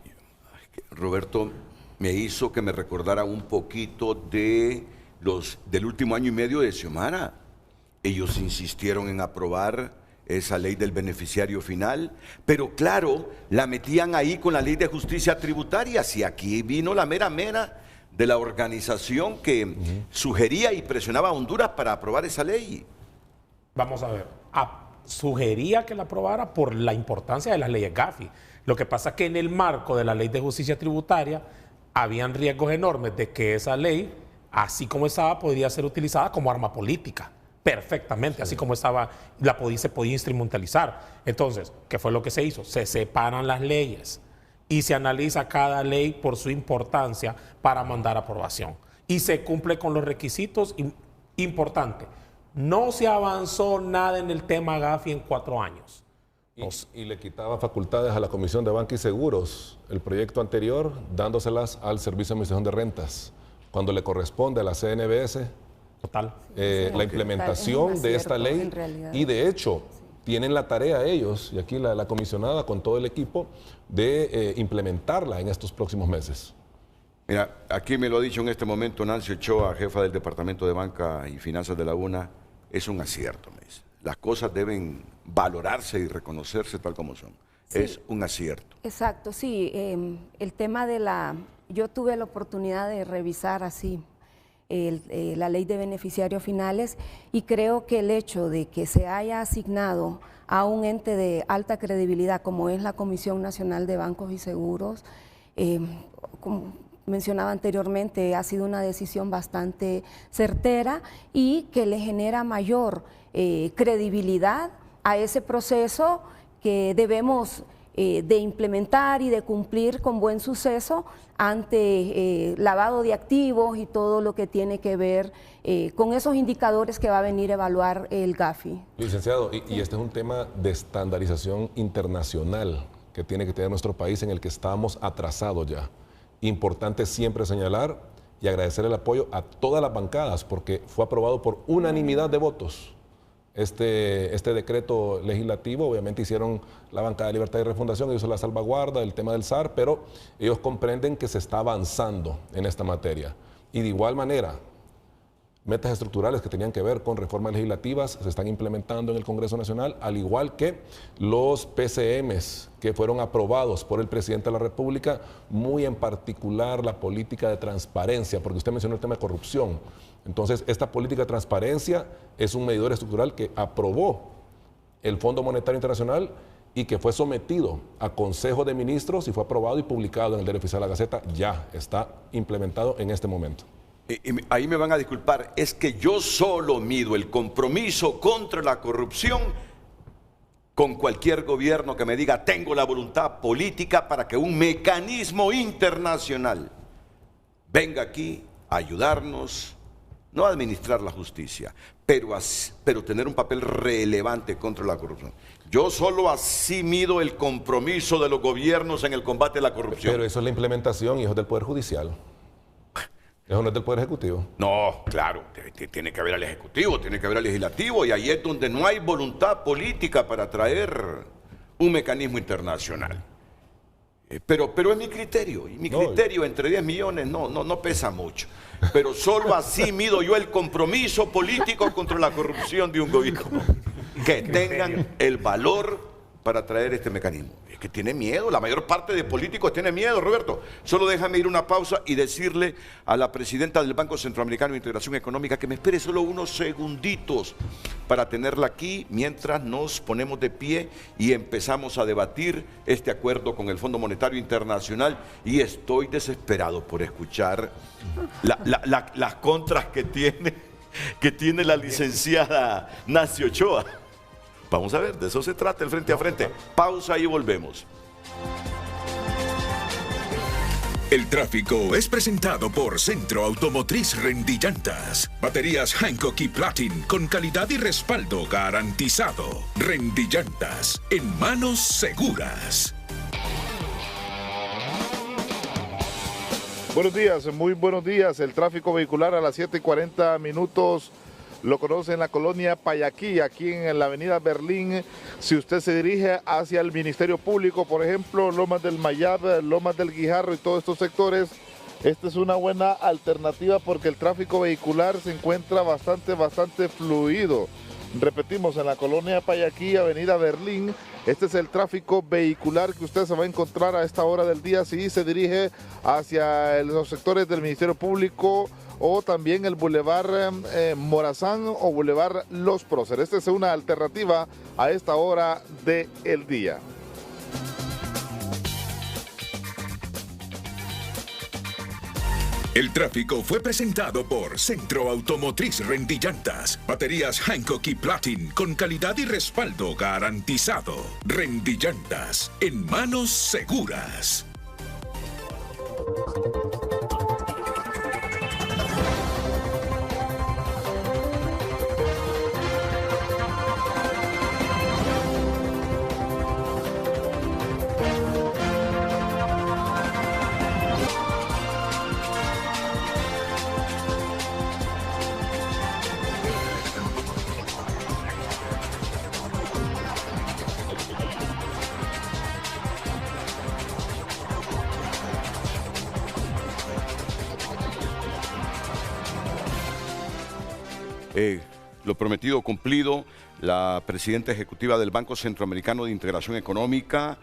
Speaker 2: Roberto me hizo que me recordara un poquito del último año y medio de Xiomara. Ellos insistieron en aprobar esa ley del beneficiario final, pero claro, la metían ahí con la ley de justicia tributaria. Si aquí vino la mera de la organización que sugería y presionaba a Honduras para aprobar esa ley.
Speaker 4: Vamos a ver, sugería que la aprobara por la importancia de las leyes Gafi. Lo que pasa es que en el marco de la ley de justicia tributaria habían riesgos enormes de que esa ley, así como estaba, podría ser utilizada como arma política. Perfectamente, sí. Así como estaba, se podía instrumentalizar. Entonces, ¿qué fue lo que se hizo? Se separan las leyes y se analiza cada ley por su importancia para mandar aprobación. Y se cumple con los requisitos importantes. No se avanzó nada en el tema Gafi en 4 años.
Speaker 3: Y le quitaba facultades a la Comisión de Banca y Seguros, el proyecto anterior, dándoselas al Servicio de Administración de Rentas, cuando le corresponde a la CNBS.
Speaker 4: Total.
Speaker 3: La implementación de esta ley, y de hecho tienen la tarea ellos, y aquí la comisionada con todo el equipo, de implementarla en estos próximos meses.
Speaker 2: Mira, aquí me lo ha dicho en este momento Nancy Ochoa, jefa del Departamento de Banca y Finanzas de la UNA, es un acierto, me dice. Las cosas deben valorarse y reconocerse tal como son. Sí, es un acierto.
Speaker 5: Exacto, sí. El tema de yo tuve la oportunidad de revisar así la ley de beneficiarios finales y creo que el hecho de que se haya asignado a un ente de alta credibilidad como es la Comisión Nacional de Bancos y Seguros, como mencionaba anteriormente, ha sido una decisión bastante certera y que le genera mayor credibilidad a ese proceso que debemos de implementar y de cumplir con buen suceso ante lavado de activos y todo lo que tiene que ver con esos indicadores que va a venir a evaluar el Gafi.
Speaker 3: Licenciado, y este es un tema de estandarización internacional que tiene que tener nuestro país, en el que estamos atrasados ya. Importante siempre señalar y agradecer el apoyo a todas las bancadas, porque fue aprobado por unanimidad de votos. Este decreto legislativo, obviamente hicieron la bancada de Libertad y Refundación, ellos la salvaguarda, el tema del SAR, pero ellos comprenden que se está avanzando en esta materia. Y de igual manera, metas estructurales que tenían que ver con reformas legislativas se están implementando en el Congreso Nacional, al igual que los PCMs que fueron aprobados por el presidente de la República, muy en particular la política de transparencia, porque usted mencionó el tema de corrupción. Entonces, esta política de transparencia es un medidor estructural que aprobó el Fondo Monetario Internacional y que fue sometido a Consejo de Ministros y fue aprobado y publicado en el Diario Oficial de la Gaceta. Ya está implementado en este momento.
Speaker 2: Ahí me van a disculpar, es que yo solo mido el compromiso contra la corrupción con cualquier gobierno que me diga tengo la voluntad política para que un mecanismo internacional venga aquí a ayudarnos, no a administrar la justicia, pero tener un papel relevante contra la corrupción. Yo solo así mido el compromiso de los gobiernos en el combate a la corrupción.
Speaker 3: Pero eso es la implementación, y eso es del Poder Judicial. Eso no es del Poder Ejecutivo.
Speaker 2: No, claro, tiene que haber al Ejecutivo, tiene que haber al Legislativo, y ahí es donde no hay voluntad política para traer un mecanismo internacional. Pero es mi criterio, y mi criterio entre 10 millones no pesa mucho. Pero solo así mido yo el compromiso político contra la corrupción de un gobierno. Que tengan el valor para traer este mecanismo. Es que tiene miedo, la mayor parte de políticos tiene miedo, Roberto. Solo déjame ir una pausa y decirle a la presidenta del Banco Centroamericano de Integración Económica que me espere solo unos segunditos para tenerla aquí mientras nos ponemos de pie y empezamos a debatir este acuerdo con el Fondo Monetario Internacional, y estoy desesperado por escuchar las contras que tiene la licenciada Nancy Ochoa. Vamos a ver, de eso se trata el frente a frente. Pausa y volvemos.
Speaker 1: El tráfico es presentado por Centro Automotriz Rendillantas. Baterías Hankook y Platin con calidad y respaldo garantizado. Rendillantas, en manos seguras.
Speaker 7: Buenos días, muy buenos días. El tráfico vehicular a las 7:40 minutos lo conoce en la colonia Payaquí, aquí en la avenida Berlín. Si usted se dirige hacia el Ministerio Público, por ejemplo, Lomas del Mayab, Lomas del Guijarro y todos estos sectores, esta es una buena alternativa porque el tráfico vehicular se encuentra bastante fluido. Repetimos, en la colonia Payaquí, avenida Berlín, este es el tráfico vehicular que usted se va a encontrar a esta hora del día si se dirige hacia los sectores del Ministerio Público o también el Boulevard Morazán o Boulevard Los Próceres. Esta es una alternativa a esta hora del día.
Speaker 1: El tráfico fue presentado por Centro Automotriz Rendillantas. Baterías Hankook y Platin con calidad y respaldo garantizado. Rendillantas, en manos seguras.
Speaker 2: Lo prometido cumplido. La presidenta ejecutiva del Banco Centroamericano de Integración Económica,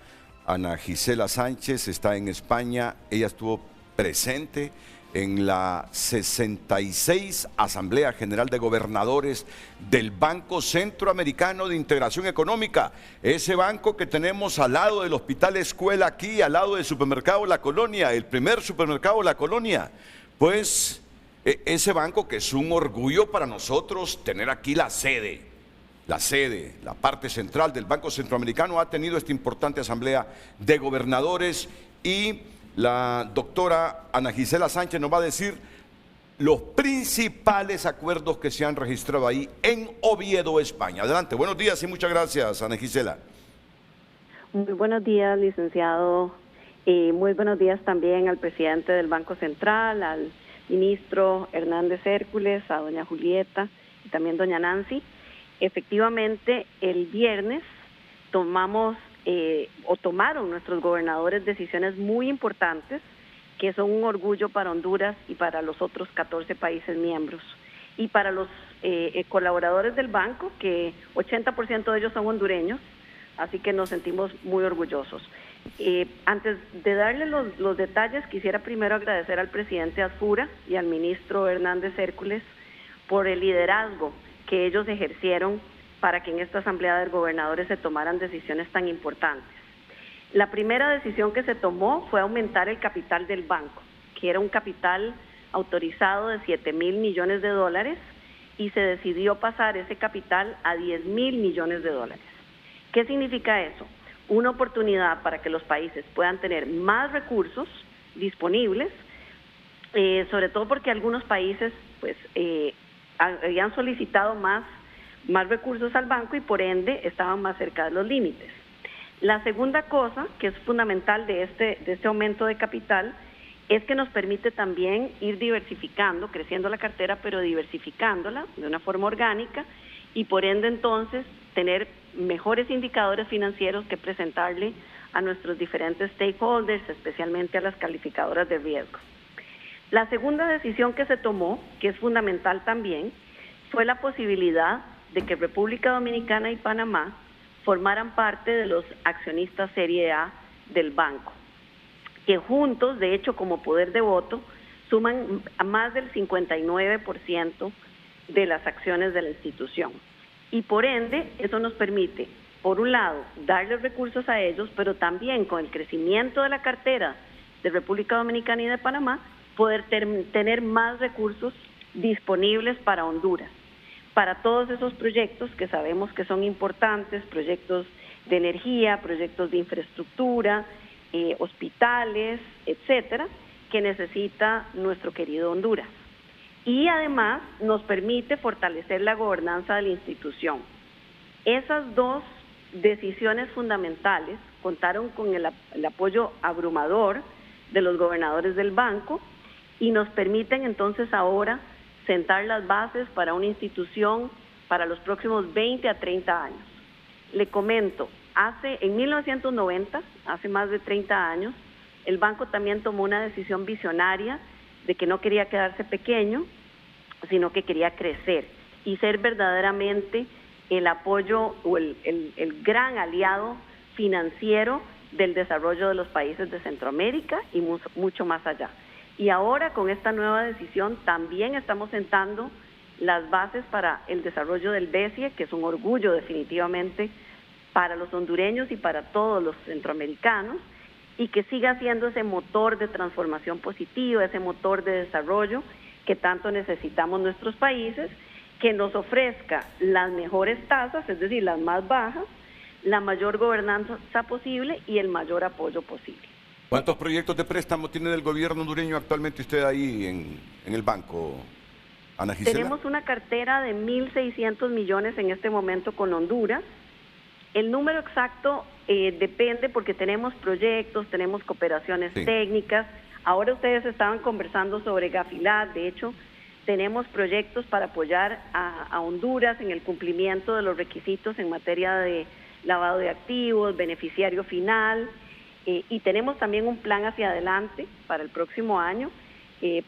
Speaker 2: Ana Gisela Sánchez, está en España. Ella estuvo presente en la 66 Asamblea General de Gobernadores del Banco Centroamericano de Integración Económica, ese banco que tenemos al lado del Hospital Escuela, aquí al lado del supermercado La Colonia, el primer supermercado La Colonia. Pues ese banco que es un orgullo para nosotros tener aquí la sede, la parte central del Banco Centroamericano, ha tenido esta importante asamblea de gobernadores y la doctora Ana Gisela Sánchez nos va a decir los principales acuerdos que se han registrado ahí en Oviedo, España. Adelante, buenos días y muchas gracias, Ana Gisela.
Speaker 8: Muy buenos días, licenciado. Muy buenos días también al presidente del Banco Central, al ministro Hernández Hércules, a doña Julieta y también doña Nancy. Efectivamente, el viernes tomaron nuestros gobernadores decisiones muy importantes que son un orgullo para Honduras y para los otros 14 países miembros. Y para los colaboradores del banco, que 80% de ellos son hondureños, así que nos sentimos muy orgullosos. Antes de darle los detalles, quisiera primero agradecer al presidente Azfura y al ministro Hernández Hércules por el liderazgo que ellos ejercieron para que en esta Asamblea de Gobernadores se tomaran decisiones tan importantes. La primera decisión que se tomó fue aumentar el capital del banco, que era un capital autorizado de 7.000 millones de dólares, y se decidió pasar ese capital a 10.000 millones de dólares. ¿Qué significa eso? Una oportunidad para que los países puedan tener más recursos disponibles, sobre todo porque algunos países habían solicitado más recursos al banco y por ende estaban más cerca de los límites. La segunda cosa que es fundamental de este aumento de capital es que nos permite también ir diversificando, creciendo la cartera, pero diversificándola de una forma orgánica y por ende entonces tener mejores indicadores financieros que presentarle a nuestros diferentes stakeholders, especialmente a las calificadoras de riesgo. La segunda decisión que se tomó, que es fundamental también, fue la posibilidad de que República Dominicana y Panamá formaran parte de los accionistas Serie A del banco, que juntos, de hecho, como poder de voto, suman a más del 59% de las acciones de la institución. Y por ende, eso nos permite, por un lado, darles recursos a ellos, pero también con el crecimiento de la cartera de República Dominicana y de Panamá, poder tener más recursos disponibles para Honduras, para todos esos proyectos que sabemos que son importantes, proyectos de energía, proyectos de infraestructura, hospitales, etcétera, que necesita nuestro querido Honduras. Y además nos permite fortalecer la gobernanza de la institución. Esas dos decisiones fundamentales contaron con el apoyo abrumador de los gobernadores del banco y nos permiten entonces ahora sentar las bases para una institución para los próximos 20 a 30 años. Le comento, en 1990, hace más de 30 años, el banco también tomó una decisión visionaria de que no quería quedarse pequeño, sino que quería crecer y ser verdaderamente el apoyo o el gran aliado financiero del desarrollo de los países de Centroamérica y mucho más allá. Y ahora con esta nueva decisión también estamos sentando las bases para el desarrollo del BESIE, que es un orgullo definitivamente para los hondureños y para todos los centroamericanos, y que siga siendo ese motor de transformación positiva, ese motor de desarrollo que tanto necesitamos nuestros países, que nos ofrezca las mejores tasas, es decir, las más bajas, la mayor gobernanza posible y el mayor apoyo posible.
Speaker 2: ¿Cuántos proyectos de préstamo tiene el gobierno hondureño actualmente usted ahí en el banco, Ana Gisela?
Speaker 8: Tenemos una cartera de 1.600 millones en este momento con Honduras. El número exacto depende porque tenemos proyectos, tenemos cooperaciones técnicas. Ahora ustedes estaban conversando sobre Gafilat, de hecho, tenemos proyectos para apoyar a Honduras en el cumplimiento de los requisitos en materia de lavado de activos, beneficiario final, y tenemos también un plan hacia adelante para el próximo año,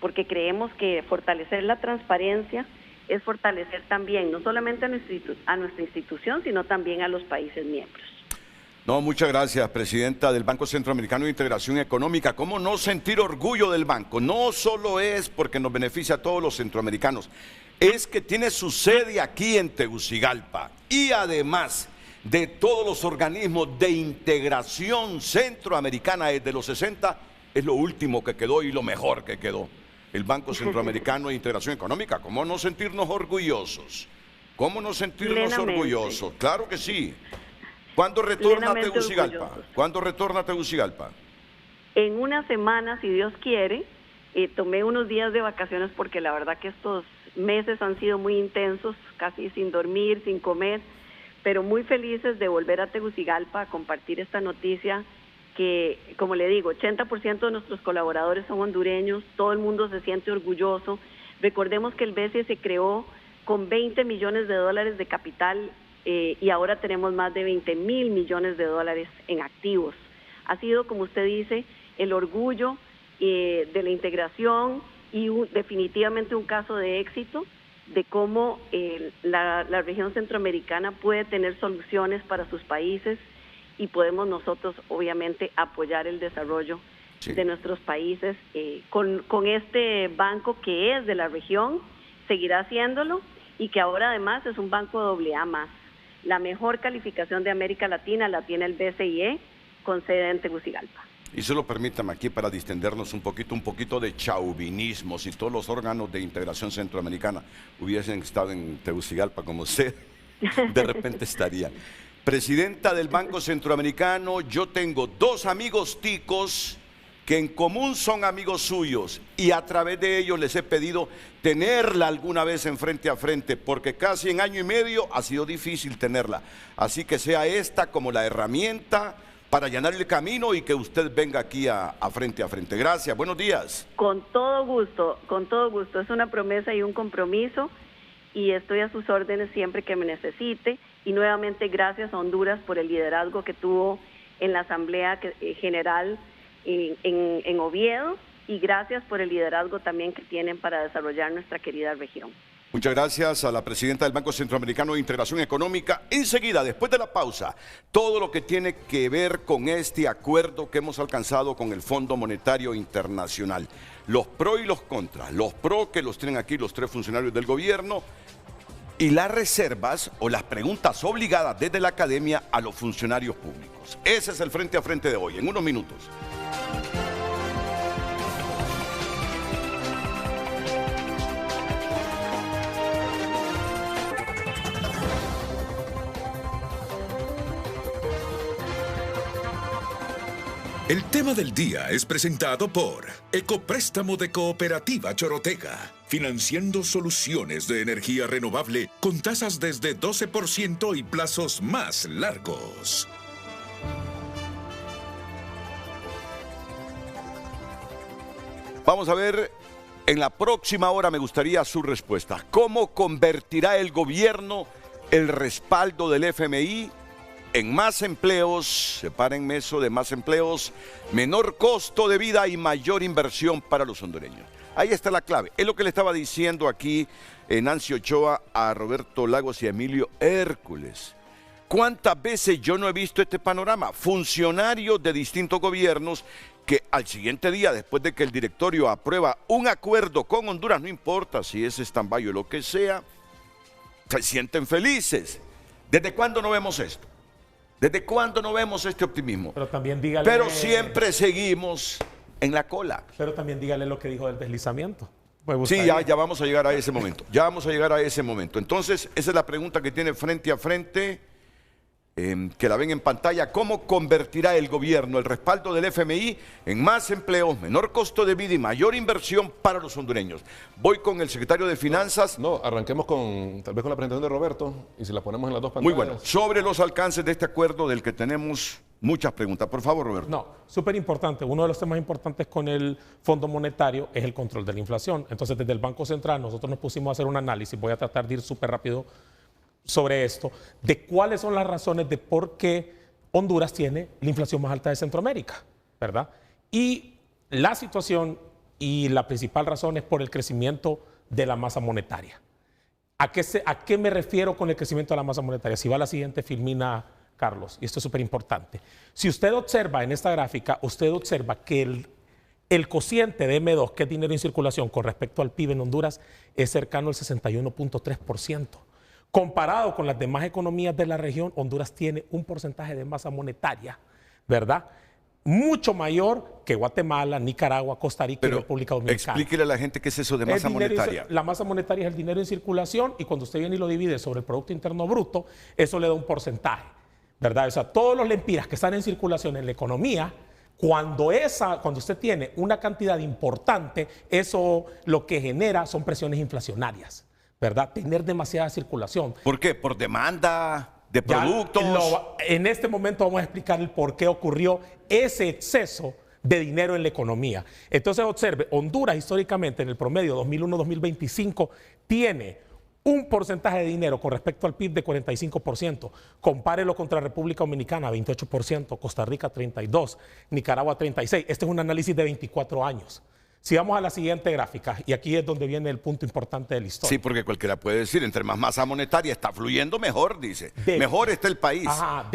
Speaker 8: porque creemos que fortalecer la transparencia es fortalecer también no solamente a nuestra institución, sino también a los países miembros.
Speaker 2: No, muchas gracias, presidenta del Banco Centroamericano de Integración Económica. ¿Cómo no sentir orgullo del banco? No solo es porque nos beneficia a todos los centroamericanos, es que tiene su sede aquí en Tegucigalpa y además de todos los organismos de integración centroamericana desde los 60, es lo último que quedó y lo mejor que quedó. El Banco Centroamericano de Integración Económica. ¿Cómo no sentirnos orgullosos? ¿Cómo no sentirnos orgullosos? Claro que sí. ¿Cuándo retorna a Tegucigalpa? ¿Cuándo retorna a Tegucigalpa?
Speaker 8: En una semana, si Dios quiere. Tomé unos días de vacaciones porque la verdad que estos meses han sido muy intensos, casi sin dormir, sin comer, pero muy felices de volver a Tegucigalpa a compartir esta noticia que, como le digo, 80% de nuestros colaboradores son hondureños, todo el mundo se siente orgulloso. Recordemos que el BESIE se creó con 20 millones de dólares de capital y ahora tenemos más de 20.000 millones de dólares en activos. Ha sido, como usted dice, el orgullo de la integración y definitivamente un caso de éxito de cómo la región centroamericana puede tener soluciones para sus países y podemos nosotros obviamente apoyar el desarrollo de nuestros países con este banco que es de la región, seguirá haciéndolo y que ahora además es un banco AA más. La mejor calificación de América Latina la tiene el BCIE con sede en Tegucigalpa.
Speaker 2: Y solo permítame aquí para distendernos un poquito de chauvinismo. Si todos los órganos de integración centroamericana hubiesen estado en Tegucigalpa como usted, de repente estarían. Presidenta del Banco Centroamericano, yo tengo dos amigos ticos que en común son amigos suyos y a través de ellos les he pedido tenerla alguna vez en frente a frente porque casi en año y medio ha sido difícil tenerla. Así que sea esta como la herramienta para allanar el camino y que usted venga aquí a frente a frente. Gracias, buenos días.
Speaker 8: Con todo gusto, con todo gusto. Es una promesa y un compromiso y estoy a sus órdenes siempre que me necesite. Y nuevamente gracias a Honduras por el liderazgo que tuvo en la Asamblea General en Oviedo y gracias por el liderazgo también que tienen para desarrollar nuestra querida región.
Speaker 2: Muchas gracias a la presidenta del Banco Centroamericano de Integración Económica. Enseguida, después de la pausa, todo lo que tiene que ver con este acuerdo que hemos alcanzado con el Fondo Monetario Internacional. Los pro y los contras. Los pro que los tienen aquí los tres funcionarios del gobierno y las reservas o las preguntas obligadas desde la academia a los funcionarios públicos. Ese es el frente a frente de hoy, en unos minutos.
Speaker 1: El tema del día es presentado por Ecopréstamo de Cooperativa Chorotega, financiando soluciones de energía renovable con tasas desde 12% y plazos más largos.
Speaker 2: Vamos a ver En la próxima hora me gustaría su respuesta. ¿Cómo convertirá el gobierno el respaldo del FMI en más empleos, sepárenme eso de más empleos, menor costo de vida y mayor inversión para los hondureños? Ahí está la clave. Es lo que le estaba diciendo aquí Nancy Ochoa a Roberto Lagos y a Emilio Hércules. ¿Cuántas veces yo no he visto este panorama? Funcionarios de distintos gobiernos que al siguiente día, después de que el directorio aprueba un acuerdo con Honduras, no importa si es stand-by o lo que sea, se sienten felices. ¿Desde cuándo no vemos esto? ¿Desde cuándo no vemos este optimismo?
Speaker 4: Pero también dígale...
Speaker 2: Pero siempre seguimos en la cola.
Speaker 4: Pero también dígale lo que dijo del deslizamiento.
Speaker 2: Sí, ya vamos a llegar a ese momento. Ya vamos a llegar a ese momento. Entonces, esa es la pregunta que tiene frente a frente, que la ven en pantalla. ¿Cómo convertirá el gobierno el respaldo del FMI en más empleos, menor costo de vida y mayor inversión para los hondureños? Voy con el secretario de Finanzas.
Speaker 3: No, arranquemos tal vez con la presentación de Roberto, y si la ponemos en las dos pantallas.
Speaker 2: Muy bueno. Sobre los alcances de este acuerdo del que tenemos muchas preguntas. Por favor, Roberto.
Speaker 4: No, súper importante. Uno de los temas importantes con el Fondo Monetario es el control de la inflación. Entonces, desde el Banco Central nosotros nos pusimos a hacer un análisis. Voy a tratar de ir súper rápido sobre esto, de cuáles son las razones de por qué Honduras tiene la inflación más alta de Centroamérica, ¿verdad? Y la situación y la principal razón es por el crecimiento de la masa monetaria. ¿A qué me refiero con el crecimiento de la masa monetaria? Si va a la siguiente filmina, Carlos, y esto es súper importante. Si usted observa en esta gráfica, usted observa que el cociente de M2, que es dinero en circulación con respecto al PIB en Honduras, es cercano al 61.3%. Comparado con las demás economías de la región, Honduras tiene un porcentaje de masa monetaria, ¿verdad?, mucho mayor que Guatemala, Nicaragua, Costa Rica y República Dominicana.
Speaker 2: Explíquele a la gente qué es eso de masa monetaria.
Speaker 4: La masa monetaria es el dinero en circulación, y cuando usted viene y lo divide sobre el Producto Interno Bruto, eso le da un porcentaje, ¿verdad? O sea, todos los lempiras que están en circulación en la economía, cuando usted tiene una cantidad importante, eso lo que genera son presiones inflacionarias, ¿verdad? Tener demasiada circulación.
Speaker 2: ¿Por qué? ¿Por demanda de productos?
Speaker 4: En este momento vamos a explicar el por qué ocurrió ese exceso de dinero en la economía. Entonces, observe, Honduras históricamente en el promedio 2001-2025 tiene un porcentaje de dinero con respecto al PIB de 45%. Compárelo contra República Dominicana, 28%, Costa Rica, 32%, Nicaragua, 36%. Este es un análisis de 24 años. Si vamos a la siguiente gráfica, y aquí es donde viene el punto importante de la historia.
Speaker 2: Sí, porque cualquiera puede decir, entre más masa monetaria está fluyendo, mejor, dice. Mejor está el país.
Speaker 4: Ajá,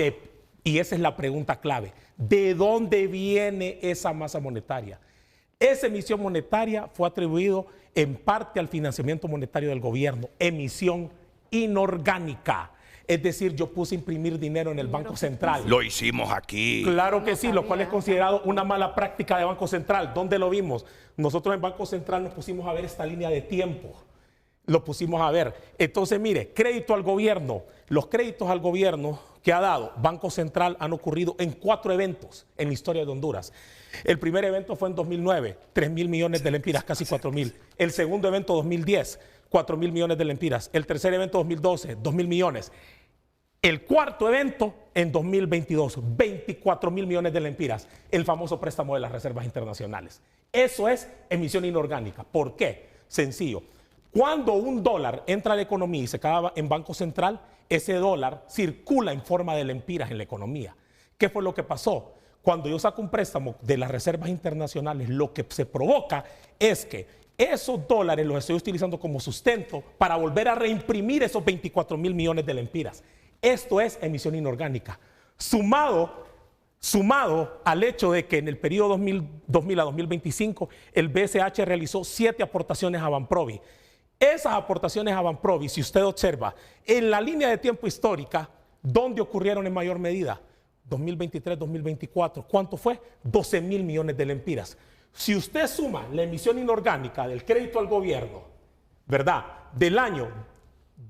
Speaker 4: y esa es la pregunta clave. ¿De dónde viene esa masa monetaria? Esa emisión monetaria fue atribuido en parte al financiamiento monetario del gobierno, emisión inorgánica. Es decir, yo puse a imprimir dinero en el Banco Central.
Speaker 2: Lo hicimos aquí.
Speaker 4: Claro que sí, lo cual es considerado una mala práctica de Banco Central. ¿Dónde lo vimos? Nosotros en Banco Central nos pusimos a ver esta línea de tiempo. Lo pusimos a ver. Entonces, mire, crédito al gobierno. Los créditos al gobierno que ha dado Banco Central han ocurrido en 4 eventos en la historia de Honduras. El primer evento fue en 2009, 3.000 millones de lempiras, casi 4.000. El segundo evento, 2010, 4.000 millones de lempiras. El tercer evento, 2012, 2.000 millones. El cuarto evento, en 2022, 24.000 millones de lempiras. El famoso préstamo de las reservas internacionales. Eso es emisión inorgánica. ¿Por qué? Sencillo. Cuando un dólar entra a la economía y se queda en Banco Central, ese dólar circula en forma de lempiras en la economía. ¿Qué fue lo que pasó? Cuando yo saco un préstamo de las reservas internacionales, lo que se provoca es que esos dólares los estoy utilizando como sustento para volver a reimprimir esos 24.000 millones de lempiras. Esto es emisión inorgánica. Sumado al hecho de que en el periodo 2000 a 2025 el BCH realizó 7 aportaciones a Banprovi. Esas aportaciones a Banprovi, si usted observa, en la línea de tiempo histórica, ¿dónde ocurrieron en mayor medida? 2023-2024. ¿Cuánto fue? 12.000 millones de lempiras. Si usted suma la emisión inorgánica del crédito al gobierno, ¿verdad?, del año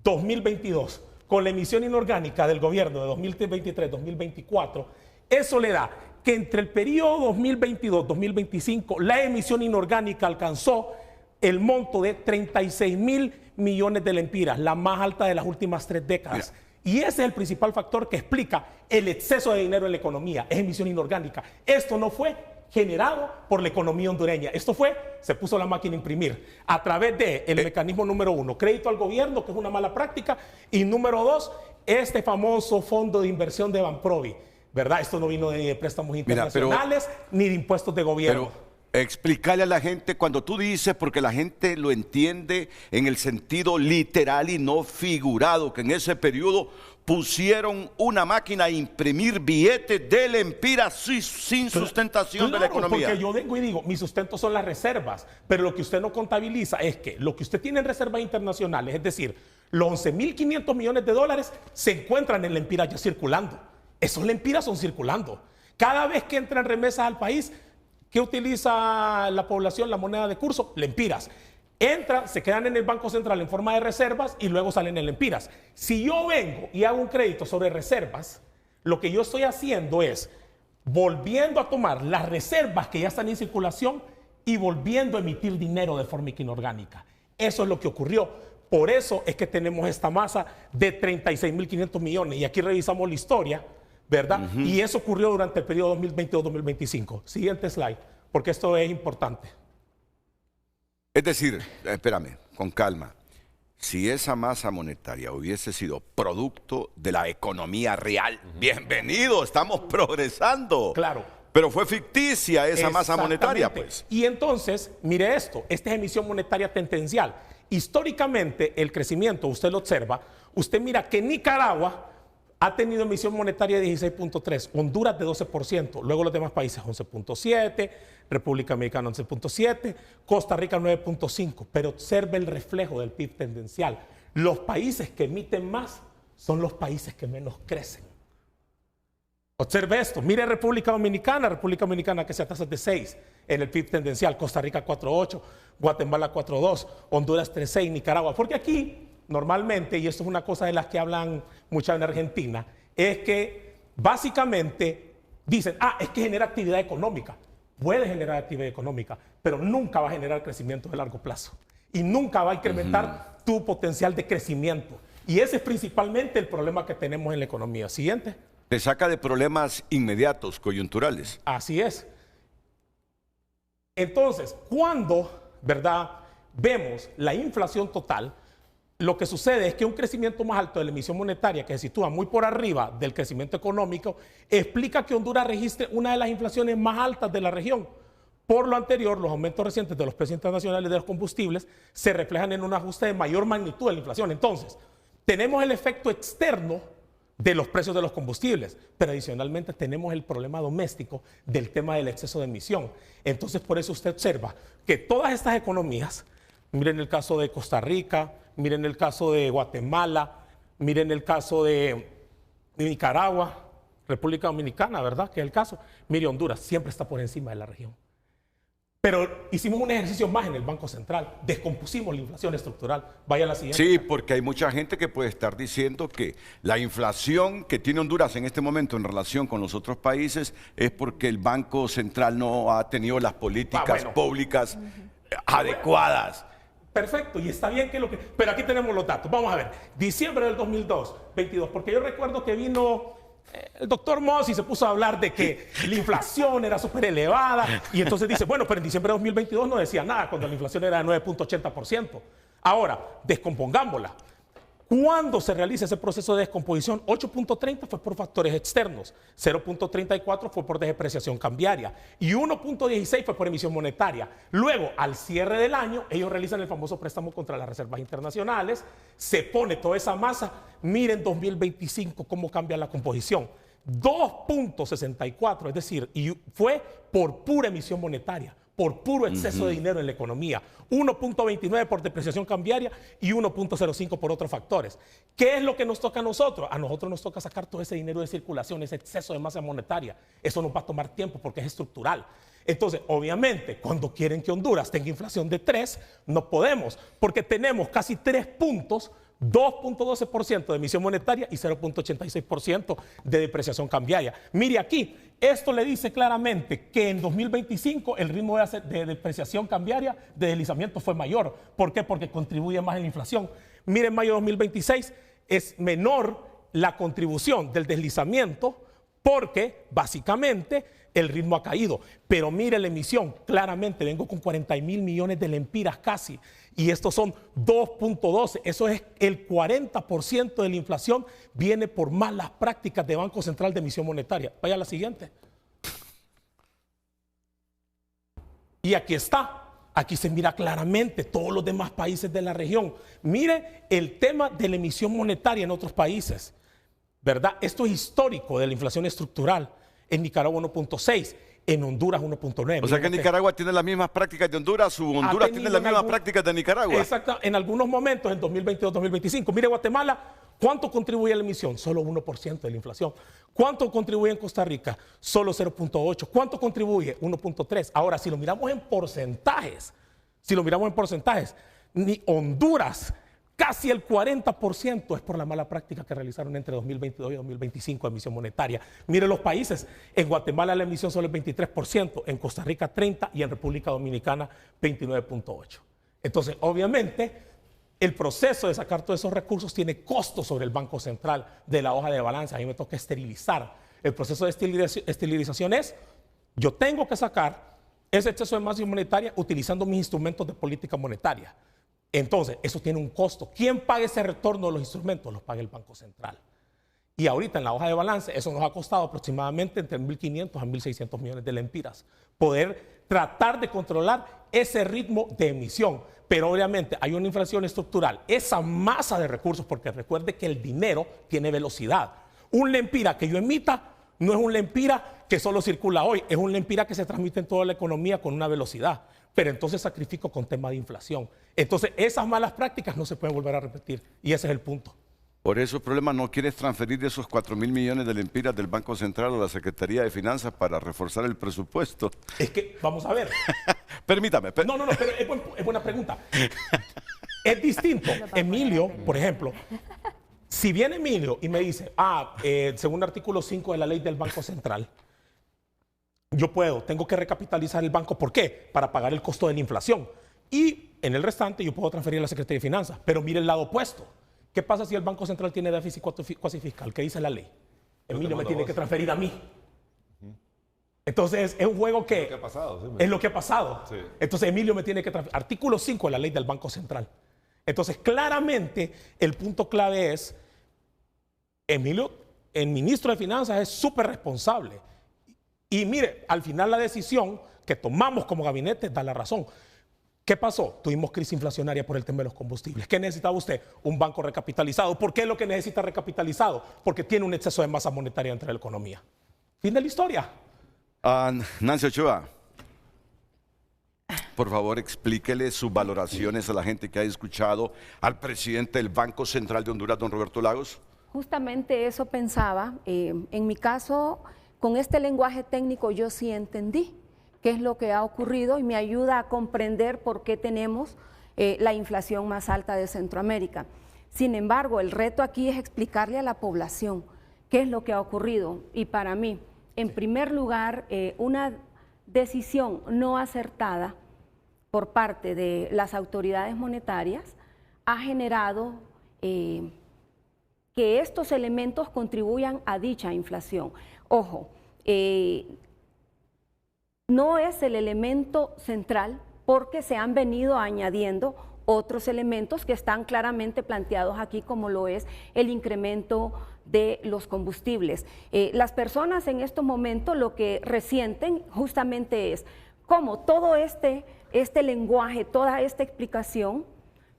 Speaker 4: 2022 con la emisión inorgánica del gobierno de 2023-2024, eso le da que entre el periodo 2022-2025 la emisión inorgánica alcanzó el monto de 36.000 millones de lempiras, la más alta de las últimas 3 décadas. Mira. Y ese es el principal factor que explica el exceso de dinero en la economía, es emisión inorgánica. Esto no fue generado por la economía hondureña. Esto se puso la máquina a imprimir a través del mecanismo número 1, crédito al gobierno, que es una mala práctica, y número 2, este famoso fondo de inversión de Banprovi, ¿verdad? Esto no vino ni de préstamos internacionales ni de impuestos de gobierno.
Speaker 2: Explicarle a la gente cuando tú dices, porque la gente lo entiende en el sentido literal y no figurado, que en ese periodo pusieron una máquina a imprimir billetes de lempiras sin sustentación de la economía.
Speaker 4: Porque yo vengo y digo, mi sustento son las reservas, pero lo que usted no contabiliza es que lo que usted tiene en reservas internacionales, es decir, los 11.500 millones de dólares se encuentran en lempiras ya circulando. Esos lempiras son circulando. Cada vez que entran remesas al país, ¿qué utiliza la población? La moneda de curso, lempiras. Entran, se quedan en el Banco Central en forma de reservas y luego salen en lempiras. Si yo vengo y hago un crédito sobre reservas, lo que yo estoy haciendo es volviendo a tomar las reservas que ya están en circulación y volviendo a emitir dinero de forma inorgánica. Eso es lo que ocurrió. Por eso es que tenemos esta masa de 36.500 millones. Y aquí revisamos la historia, ¿verdad? Y eso ocurrió durante el periodo 2022-2025. Siguiente slide, porque esto es importante.
Speaker 2: Es decir, espérame, con calma. Si esa masa monetaria hubiese sido producto de la economía real, bienvenido, estamos progresando.
Speaker 4: Claro.
Speaker 2: Pero fue ficticia esa masa monetaria, pues.
Speaker 4: Y entonces, mire esto, esta es emisión monetaria tendencial. Históricamente, el crecimiento, usted lo observa, usted mira que Nicaragua ha tenido emisión monetaria de 16.3, Honduras de 12%, luego los demás países 11.7, República Dominicana 11.7, Costa Rica 9.5, pero observe el reflejo del PIB tendencial. Los países que emiten más son los países que menos crecen. Observe esto, mire República Dominicana que se tasas de 6 en el PIB tendencial, Costa Rica 4.8, Guatemala 4.2, Honduras 3.6, Nicaragua, porque aquí normalmente, y esto es una cosa de las que hablan mucho en Argentina, es que básicamente dicen, es que genera actividad económica. Puede generar actividad económica, pero nunca va a generar crecimiento de largo plazo y nunca va a incrementar tu potencial de crecimiento. Y ese es principalmente el problema que tenemos en la economía. Siguiente.
Speaker 2: Te saca de problemas inmediatos, coyunturales.
Speaker 4: Así es. Entonces, cuando, ¿verdad?, vemos la inflación total, lo que sucede es que un crecimiento más alto de la emisión monetaria, que se sitúa muy por arriba del crecimiento económico, explica que Honduras registre una de las inflaciones más altas de la región. Por lo anterior, los aumentos recientes de los precios internacionales de los combustibles se reflejan en un ajuste de mayor magnitud de la inflación. Entonces, tenemos el efecto externo de los precios de los combustibles, pero adicionalmente tenemos el problema doméstico del tema del exceso de emisión. Entonces, por eso usted observa que todas estas economías, miren el caso de Costa Rica, miren el caso de Guatemala, miren el caso de Nicaragua, República Dominicana, ¿verdad? Que es el caso. Mire, Honduras siempre está por encima de la región. Pero hicimos un ejercicio más en el Banco Central, descompusimos la inflación estructural. Vaya a la siguiente.
Speaker 2: Sí, porque hay mucha gente que puede estar diciendo que la inflación que tiene Honduras en este momento en relación con los otros países es porque el Banco Central no ha tenido las políticas públicas adecuadas.
Speaker 4: Perfecto, y está bien que lo que... Pero aquí tenemos los datos. Vamos a ver, diciembre del 2022, porque yo recuerdo que vino el doctor Moss y se puso a hablar de que la inflación era súper elevada, y entonces dice, bueno, pero en diciembre de 2022 no decía nada, cuando la inflación era de 9.80%. Ahora, descompongámosla. Cuando se realiza ese proceso de descomposición, 8.30 fue por factores externos, 0.34 fue por depreciación cambiaria y 1.16 fue por emisión monetaria. Luego, al cierre del año, ellos realizan el famoso préstamo contra las reservas internacionales, se pone toda esa masa. Miren 2025 cómo cambia la composición. 2.64, es decir, y fue por pura emisión monetaria, por puro exceso de dinero en la economía, 1.29 por depreciación cambiaria y 1.05 por otros factores. ¿Qué es lo que nos toca a nosotros? A nosotros nos toca sacar todo ese dinero de circulación, ese exceso de masa monetaria. Eso nos va a tomar tiempo porque es estructural. Entonces, obviamente, cuando quieren que Honduras tenga inflación de 3, no podemos, porque tenemos casi 3 puntos, 2.12% de emisión monetaria y 0.86% de depreciación cambiaria. Mire aquí, esto le dice claramente que en 2025 el ritmo de depreciación cambiaria, de deslizamiento fue mayor. ¿Por qué? Porque contribuye más en la inflación. Mire, en mayo de 2026 es menor la contribución del deslizamiento porque básicamente el ritmo ha caído. Pero mire la emisión, claramente vengo con 40.000 millones de lempiras casi, y estos son 2.12, eso es el 40% de la inflación, viene por malas prácticas de Banco Central de emisión monetaria. Vaya a la siguiente. Y aquí está. Aquí se mira claramente todos los demás países de la región. Mire el tema de la emisión monetaria en otros países, ¿verdad? Esto es histórico de la inflación estructural. En Nicaragua 1.6, en Honduras 1.9.
Speaker 2: O sea que Nicaragua tiene las mismas prácticas de Honduras, Honduras tiene las mismas prácticas de Nicaragua.
Speaker 4: Exacto, en algunos momentos, en 2022-2025. Mire Guatemala, ¿cuánto contribuye a la emisión? Solo 1% de la inflación. ¿Cuánto contribuye en Costa Rica? Solo 0.8. ¿Cuánto contribuye? 1.3. Ahora, si lo miramos en porcentajes, ni Honduras, casi el 40% es por la mala práctica que realizaron entre 2022 y 2025 de emisión monetaria. Mire los países, en Guatemala la emisión solo es 23%, en Costa Rica 30% y en República Dominicana 29.8%. Entonces, obviamente, el proceso de sacar todos esos recursos tiene costos sobre el Banco Central de la hoja de balance. A mí me toca esterilizar. El proceso de esterilización es, yo tengo que sacar ese exceso de masa monetaria utilizando mis instrumentos de política monetaria. Entonces, eso tiene un costo. ¿Quién paga ese retorno de los instrumentos? Los paga el Banco Central. Y ahorita en la hoja de balance, eso nos ha costado aproximadamente entre 1.500 a 1.600 millones de lempiras. Poder tratar de controlar ese ritmo de emisión. Pero obviamente hay una inflación estructural. Esa masa de recursos, porque recuerde que el dinero tiene velocidad. Un lempira que yo emita no es un lempira que solo circula hoy, es un lempira que se transmite en toda la economía con una velocidad. Pero entonces sacrifico con tema de inflación. Entonces esas malas prácticas no se pueden volver a repetir y ese es el punto.
Speaker 2: Por eso el problema, ¿no quieres transferir esos 4.000 millones de lempiras del Banco Central a la Secretaría de Finanzas para reforzar el presupuesto?
Speaker 4: Es que, vamos a ver.
Speaker 2: Permítame.
Speaker 4: No, pero es buena pregunta. Es distinto. Emilio, por ejemplo, si viene Emilio y me dice, según el artículo 5 de la ley del Banco Central, yo tengo que recapitalizar el banco. ¿Por qué? Para pagar el costo de la inflación. Y en el restante yo puedo transferir a la Secretaría de Finanzas. Pero mire el lado opuesto. ¿Qué pasa si el Banco Central tiene déficit cuasi fiscal? ¿Qué dice la ley? Emilio me tiene que transferir a mí. Entonces es un juego que...
Speaker 3: Es lo que ha pasado. Sí,
Speaker 4: es lo que ha pasado. Sí. Entonces Emilio me tiene que transferir. Artículo 5 de la ley del Banco Central. Entonces claramente el punto clave es, Emilio, el ministro de Finanzas es súper responsable. Y mire, al final la decisión que tomamos como gabinete da la razón. ¿Qué pasó? Tuvimos crisis inflacionaria por el tema de los combustibles. ¿Qué necesitaba usted? Un banco recapitalizado. ¿Por qué es lo que necesita recapitalizado? Porque tiene un exceso de masa monetaria dentro de la economía. Fin de la historia.
Speaker 2: Nancy Ochoa, por favor explíquele sus valoraciones a la gente que ha escuchado al presidente del Banco Central de Honduras, don Roberto Lagos.
Speaker 5: Justamente eso pensaba. En mi caso, con este lenguaje técnico yo sí entendí qué es lo que ha ocurrido y me ayuda a comprender por qué tenemos la inflación más alta de Centroamérica. Sin embargo, el reto aquí es explicarle a la población qué es lo que ha ocurrido. Y para mí, en primer lugar, una decisión no acertada por parte de las autoridades monetarias ha generado que estos elementos contribuyan a dicha inflación. Ojo, no es el elemento central porque se han venido añadiendo otros elementos que están claramente planteados aquí, como lo es el incremento de los combustibles. Las personas en estos momentos lo que resienten justamente es cómo todo este lenguaje, toda esta explicación,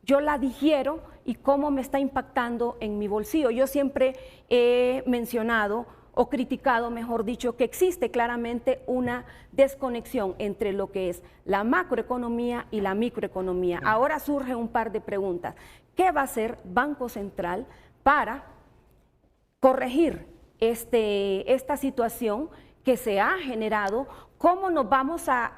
Speaker 5: yo la digiero y cómo me está impactando en mi bolsillo. Yo siempre he mencionado o criticado, mejor dicho, que existe claramente una desconexión entre lo que es la macroeconomía y la microeconomía. Ahora surge un par de preguntas. ¿Qué va a hacer Banco Central para corregir esta situación que se ha generado? ¿Cómo nos vamos a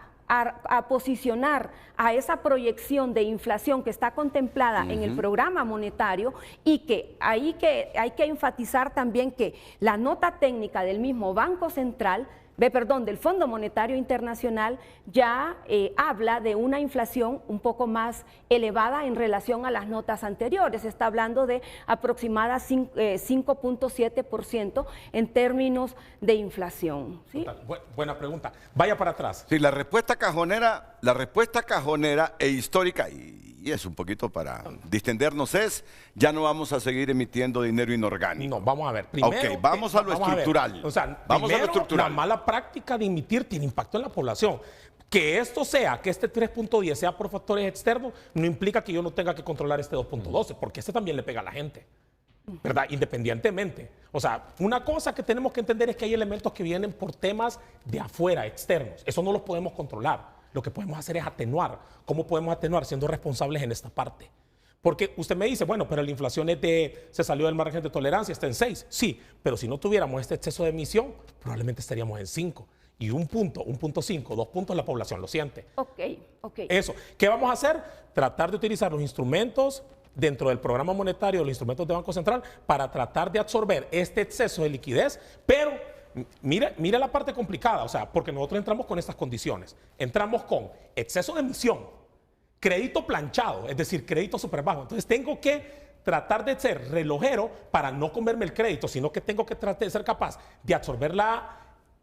Speaker 5: posicionar a esa proyección de inflación que está contemplada en el programa monetario? Y que hay que enfatizar también que la nota técnica del mismo Banco Central del Fondo Monetario Internacional ya habla de una inflación un poco más elevada en relación a las notas anteriores. Está hablando de aproximada 5.7% en términos de inflación. ¿Sí?
Speaker 4: Buena pregunta. Vaya para atrás.
Speaker 2: Sí, la respuesta cajonera e histórica, y es un poquito para distendernos, es: ya no vamos a seguir emitiendo dinero inorgánico.
Speaker 4: No, vamos a ver. Primero,
Speaker 2: ok, vamos a lo estructural.
Speaker 4: O sea,
Speaker 2: vamos a lo estructural.
Speaker 4: La mala práctica de emitir tiene impacto en la población. Que esto sea, que este 3.10 sea por factores externos, no implica que yo no tenga que controlar este 2.12, porque este también le pega a la gente, ¿verdad? Independientemente. O sea, una cosa que tenemos que entender es que hay elementos que vienen por temas de afuera, externos. Eso no los podemos controlar. Lo que podemos hacer es atenuar. ¿Cómo podemos atenuar? Siendo responsables en esta parte. Porque usted me dice, bueno, pero la inflación se salió del margen de tolerancia, está en 6. Sí, pero si no tuviéramos este exceso de emisión, probablemente estaríamos en 5. Y 1 punto, 1.5, 2 puntos, la población lo siente.
Speaker 5: Ok.
Speaker 4: Eso. ¿Qué vamos a hacer? Tratar de utilizar los instrumentos dentro del programa monetario, los instrumentos de Banco Central, para tratar de absorber este exceso de liquidez, pero mire la parte complicada, o sea, porque nosotros entramos con estas condiciones. Entramos con exceso de emisión, crédito planchado, es decir, crédito súper bajo. Entonces tengo que tratar de ser relojero para no comerme el crédito, sino que tengo que tratar de ser capaz de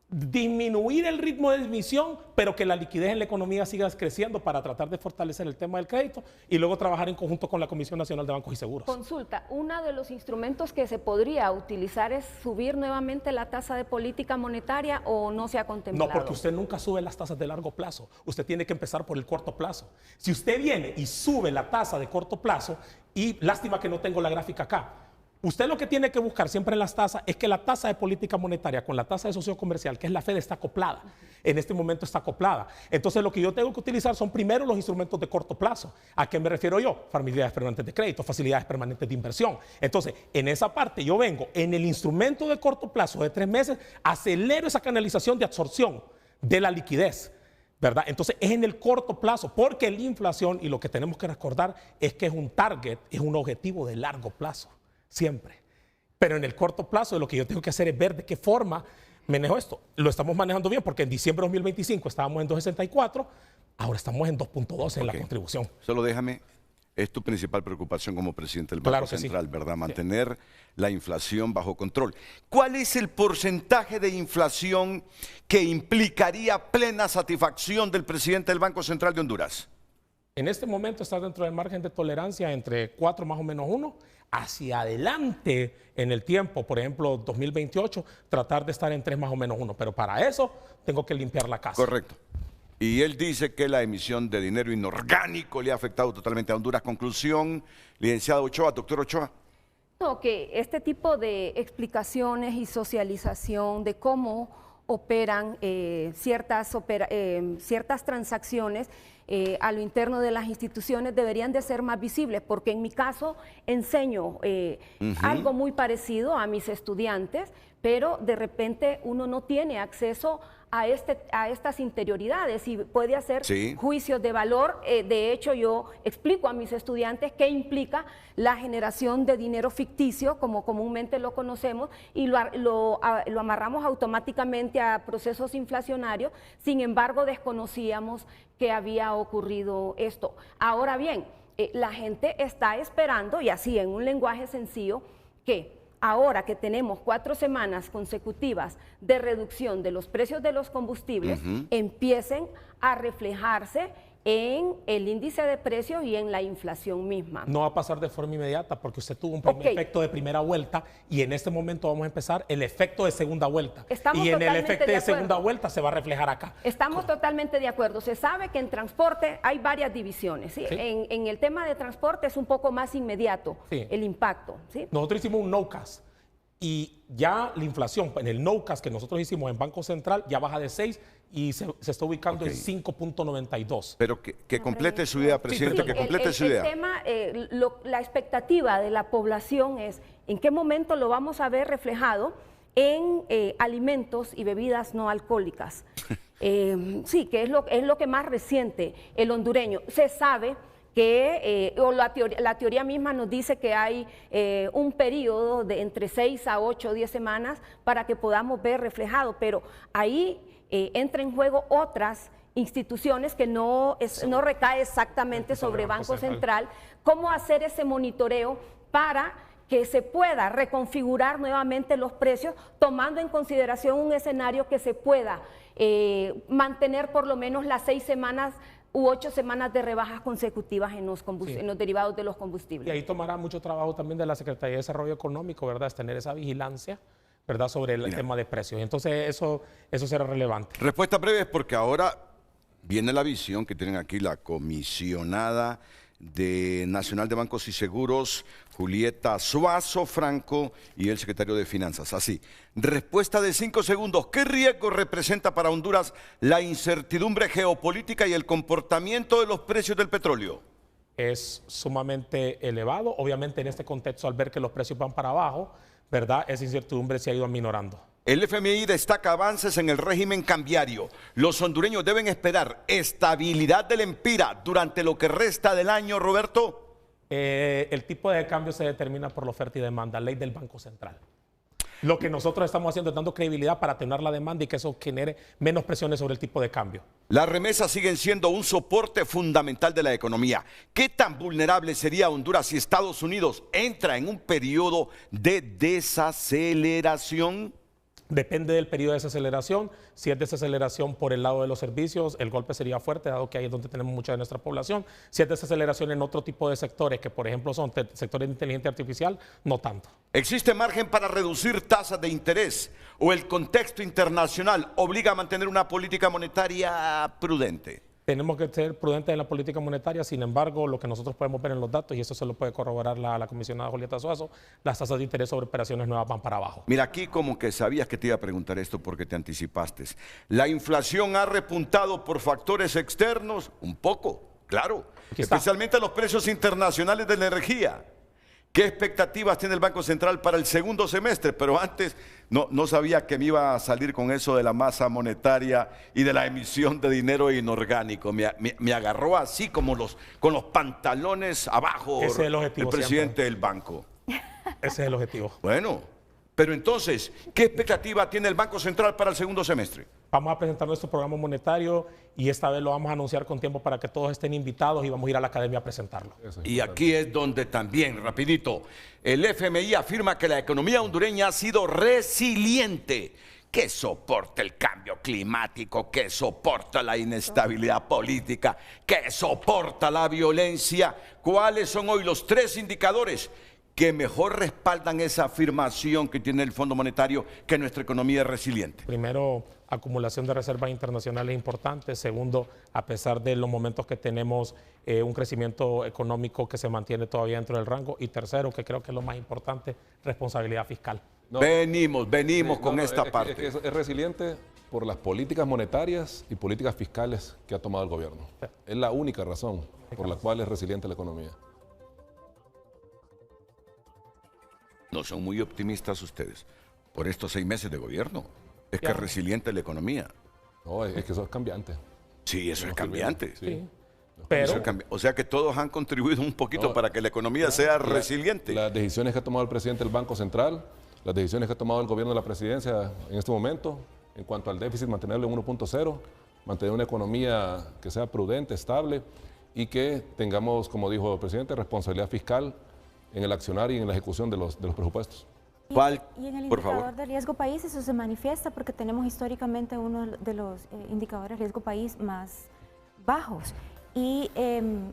Speaker 4: disminuir el ritmo de emisión, pero que la liquidez en la economía siga creciendo para tratar de fortalecer el tema del crédito y luego trabajar en conjunto con la Comisión Nacional de Bancos y Seguros.
Speaker 5: Consulta, uno de los instrumentos que se podría utilizar es subir nuevamente la tasa de política monetaria, ¿o no se ha contemplado?
Speaker 4: No, porque usted nunca sube las tasas de largo plazo. Usted tiene que empezar por el corto plazo. Si usted viene y sube la tasa de corto plazo, y lástima que no tengo la gráfica acá, usted lo que tiene que buscar siempre en las tasas es que la tasa de política monetaria con la tasa de socio comercial, que es la Fed, está acoplada. En este momento está acoplada. Entonces lo que yo tengo que utilizar son primero los instrumentos de corto plazo. ¿A qué me refiero yo? Facilidades permanentes de crédito, facilidades permanentes de inversión. Entonces, en esa parte yo vengo en el instrumento de corto plazo de 3 meses, acelero esa canalización de absorción de la liquidez, ¿verdad? Entonces es en el corto plazo, porque la inflación, y lo que tenemos que recordar es que es un target, es un objetivo de largo plazo. Siempre. Pero en el corto plazo lo que yo tengo que hacer es ver de qué forma manejo esto. Lo estamos manejando bien porque en diciembre de 2025 estábamos en 2.64, ahora estamos en 2.12 en la contribución.
Speaker 2: Solo déjame, es tu principal preocupación como presidente del Banco Central, ¿verdad? Mantener la inflación bajo control. ¿Cuál es el porcentaje de inflación que implicaría plena satisfacción del presidente del Banco Central de Honduras?
Speaker 4: En este momento está dentro del margen de tolerancia entre 4 más o menos 1. Hacia adelante en el tiempo, por ejemplo, 2028, tratar de estar en 3 más o menos 1. Pero para eso tengo que limpiar la casa.
Speaker 2: Correcto. Y él dice que la emisión de dinero inorgánico le ha afectado totalmente a Honduras. Conclusión, licenciado Ochoa, doctor Ochoa.
Speaker 5: No, que este tipo de explicaciones y socialización de cómo operan ciertas transacciones a lo interno de las instituciones deberían de ser más visibles, porque en mi caso enseño algo muy parecido a mis estudiantes, pero de repente uno no tiene acceso a estas interioridades y puede hacer juicios de valor. De hecho, yo explico a mis estudiantes qué implica la generación de dinero ficticio, como comúnmente lo conocemos, y lo amarramos automáticamente a procesos inflacionarios. Sin embargo, desconocíamos que había ocurrido esto. Ahora bien, la gente está esperando, y así en un lenguaje sencillo, que ahora que tenemos 4 semanas consecutivas de reducción de los precios de los combustibles, empiecen a reflejarse en el índice de precios y en la inflación misma.
Speaker 4: No va a pasar de forma inmediata porque usted tuvo un primer efecto de primera vuelta y en este momento vamos a empezar el efecto de segunda vuelta.
Speaker 5: Estamos
Speaker 4: y en el efecto de
Speaker 5: acuerdo.
Speaker 4: segunda vuelta se va a reflejar acá.
Speaker 5: Estamos totalmente de acuerdo. Se sabe que en transporte hay varias divisiones. ¿Sí?
Speaker 4: Sí.
Speaker 5: En el tema de transporte es un poco más inmediato el impacto. ¿Sí?
Speaker 4: Nosotros hicimos un no-cast y ya la inflación en el no-cast que nosotros hicimos en Banco Central ya baja de 6 y se está ubicando en 5.92.
Speaker 2: Pero que complete su idea, presidente, que complete su idea.
Speaker 5: El tema, la expectativa de la población es en qué momento lo vamos a ver reflejado en alimentos y bebidas no alcohólicas. Sí, que es lo que más resiente el hondureño. Se sabe que la teoría misma nos dice que hay un periodo de entre 6 a 8 o 10 semanas para que podamos ver reflejado, pero ahí entra en juego otras instituciones que no recae exactamente sobre Banco Central, cómo hacer ese monitoreo para que se pueda reconfigurar nuevamente los precios, tomando en consideración un escenario que se pueda mantener por lo menos las 6 semanas u 8 semanas de rebajas consecutivas en los derivados de los combustibles.
Speaker 4: Y ahí tomará mucho trabajo también de la Secretaría de Desarrollo Económico, ¿verdad? Es tener esa vigilancia, ¿verdad? Sobre el tema de precios. Entonces eso será relevante.
Speaker 2: Respuesta breve, porque ahora viene la visión que tienen aquí la comisionada Nacional de Bancos y Seguros, Julieta Suazo Franco, y el secretario de Finanzas. Así, respuesta de 5 segundos. ¿Qué riesgo representa para Honduras la incertidumbre geopolítica y el comportamiento de los precios del petróleo?
Speaker 4: Es sumamente elevado. Obviamente en este contexto, al ver que los precios van para abajo, ¿verdad? Esa incertidumbre se ha ido aminorando.
Speaker 2: El FMI destaca avances en el régimen cambiario. Los hondureños deben esperar estabilidad del empira durante lo que resta del año, Roberto.
Speaker 4: El tipo de cambio se determina por la oferta y demanda, ley del Banco Central. Lo que nosotros estamos haciendo es dando credibilidad para atenuar la demanda y que eso genere menos presiones sobre el tipo de cambio.
Speaker 2: Las remesas siguen siendo un soporte fundamental de la economía. ¿Qué tan vulnerable sería Honduras si Estados Unidos entra en un periodo de desaceleración?
Speaker 4: Depende del periodo de desaceleración. Si es desaceleración por el lado de los servicios, el golpe sería fuerte, dado que ahí es donde tenemos mucha de nuestra población. Si es desaceleración en otro tipo de sectores, que por ejemplo son sectores de inteligencia artificial, no tanto.
Speaker 2: ¿Existe margen para reducir tasas de interés o el contexto internacional obliga a mantener una política monetaria prudente?
Speaker 4: Tenemos que ser prudentes en la política monetaria, sin embargo, lo que nosotros podemos ver en los datos, y eso se lo puede corroborar la comisionada Julieta Suazo, las tasas de interés sobre operaciones nuevas van para abajo.
Speaker 2: Mira, aquí como que sabías que te iba a preguntar esto porque te anticipaste. ¿La inflación ha repuntado por factores externos? Un poco, claro, especialmente los precios internacionales de la energía. ¿Qué expectativas tiene el Banco Central para el segundo semestre? Pero antes no sabía que me iba a salir con eso de la masa monetaria y de la emisión de dinero inorgánico. Me agarró así como con los pantalones abajo.
Speaker 4: Ese es el objetivo,
Speaker 2: el presidente del banco.
Speaker 4: Ese es el objetivo.
Speaker 2: Bueno, pero entonces, ¿qué expectativa tiene el Banco Central para el segundo semestre?
Speaker 4: Vamos a presentar nuestro programa monetario y esta vez lo vamos a anunciar con tiempo para que todos estén invitados y vamos a ir a la academia a presentarlo.
Speaker 2: Y aquí es donde también, rapidito, el FMI afirma que la economía hondureña ha sido resiliente, que soporta el cambio climático, que soporta la inestabilidad política, que soporta la violencia. ¿Cuáles son hoy los 3 indicadores que mejor respaldan esa afirmación que tiene el Fondo Monetario, que nuestra economía es resiliente?
Speaker 4: Primero, acumulación de reservas internacionales importantes. Segundo, a pesar de los momentos que tenemos, un crecimiento económico que se mantiene todavía dentro del rango. Y tercero, que creo que es lo más importante, responsabilidad fiscal.
Speaker 2: No, venimos con esta parte.
Speaker 3: Es resiliente por las políticas monetarias y políticas fiscales que ha tomado el gobierno. Es la única razón por la cual es resiliente la economía.
Speaker 2: No son muy optimistas ustedes por estos 6 meses de gobierno. Es que es resiliente la economía.
Speaker 3: No, es que eso es cambiante.
Speaker 2: Sí, eso es cambiante.
Speaker 4: Sí. Pero,
Speaker 2: o sea que todos han contribuido un poquito para que la economía sea resiliente.
Speaker 3: Las decisiones que ha tomado el presidente del Banco Central, las decisiones que ha tomado el gobierno de la presidencia en este momento, en cuanto al déficit, mantenerlo en 1.0, mantener una economía que sea prudente, estable y que tengamos, como dijo el presidente, responsabilidad fiscal en el accionar y en la ejecución de los presupuestos.
Speaker 6: Y en el indicador de riesgo país eso se manifiesta porque tenemos históricamente uno de los indicadores de riesgo país más bajos. Y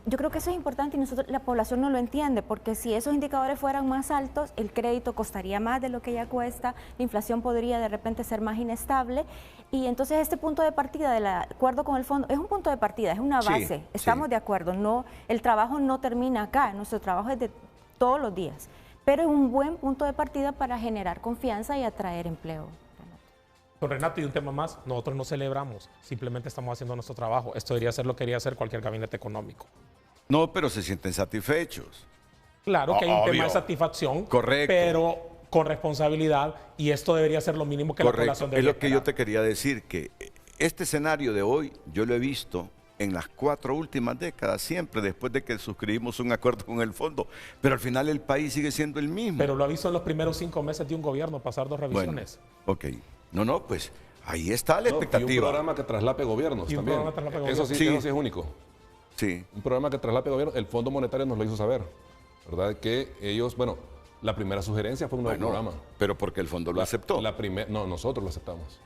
Speaker 6: yo creo que eso es importante y la población no lo entiende, porque si esos indicadores fueran más altos, el crédito costaría más de lo que ya cuesta, la inflación podría de repente ser más inestable. Y entonces este punto de partida del acuerdo con el fondo es un punto de partida, es una base, estamos de acuerdo, no, el trabajo no termina acá, nuestro trabajo es de todos los días, pero es un buen punto de partida para generar confianza y atraer empleo.
Speaker 4: Don Renato, y un tema más, nosotros no celebramos, simplemente estamos haciendo nuestro trabajo. Esto debería ser lo que quería hacer cualquier gabinete económico.
Speaker 2: No, pero se sienten satisfechos.
Speaker 4: Claro que hay un tema de satisfacción,
Speaker 2: correcto,
Speaker 4: pero con responsabilidad, y esto debería ser lo mínimo que la población debería
Speaker 2: esperar. Es lo que yo te quería decir, que este escenario de hoy yo lo he visto en las 4 últimas décadas, siempre después de que suscribimos un acuerdo con el fondo, pero al final el país sigue siendo el mismo.
Speaker 4: Pero lo ha visto en los primeros 5 meses de un gobierno, pasar 2 revisiones.
Speaker 2: Bueno, ok. No, pues Ahí está la
Speaker 3: No, y un
Speaker 2: expectativa.
Speaker 3: programa que traslape gobiernos
Speaker 4: Y un
Speaker 3: también.
Speaker 4: programa que traslape
Speaker 3: Eso sí,
Speaker 2: gobiernos.
Speaker 3: eso sí es único.
Speaker 2: Sí.
Speaker 3: Un programa que traslape gobiernos. El Fondo Monetario nos lo hizo saber, ¿verdad? Que ellos, bueno, la primera sugerencia fue un nuevo programa.
Speaker 2: Pero porque el fondo lo aceptó.
Speaker 3: No, nosotros lo aceptamos.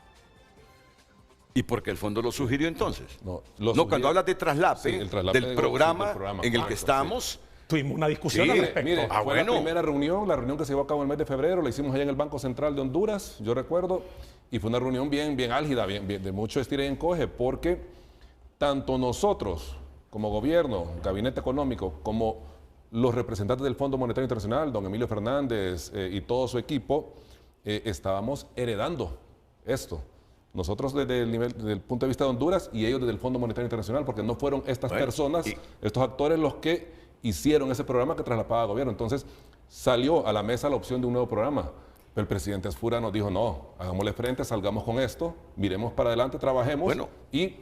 Speaker 2: ¿Y porque el fondo lo sugirió entonces?
Speaker 3: No,
Speaker 2: Cuando hablas de traslape,
Speaker 3: Sí, el traslape
Speaker 2: del
Speaker 3: del
Speaker 2: programa
Speaker 3: programa,
Speaker 2: en el que
Speaker 3: correcto,
Speaker 2: estamos,
Speaker 4: Tuvimos una discusión
Speaker 2: Sí,
Speaker 4: al respecto.
Speaker 3: Mire, fue
Speaker 2: bueno.
Speaker 3: la primera reunión, la reunión que se llevó a cabo en el mes de febrero, la hicimos allá en el Banco Central de Honduras, yo recuerdo, y fue una reunión bien álgida, de mucho estira y encoge, porque tanto nosotros, como gobierno, gabinete económico, como los representantes del Fondo Monetario Internacional, don Emilio Fernández y todo su equipo, estábamos heredando esto. Nosotros desde el punto de vista de Honduras y ellos desde el Fondo Monetario Internacional, porque no fueron estas personas, estos actores los que hicieron ese programa que traslapaba al gobierno. Entonces salió a la mesa la opción de un nuevo programa. Pero el presidente Asfura nos dijo, no, hagámosle frente, salgamos con esto, miremos para adelante, trabajemos. Y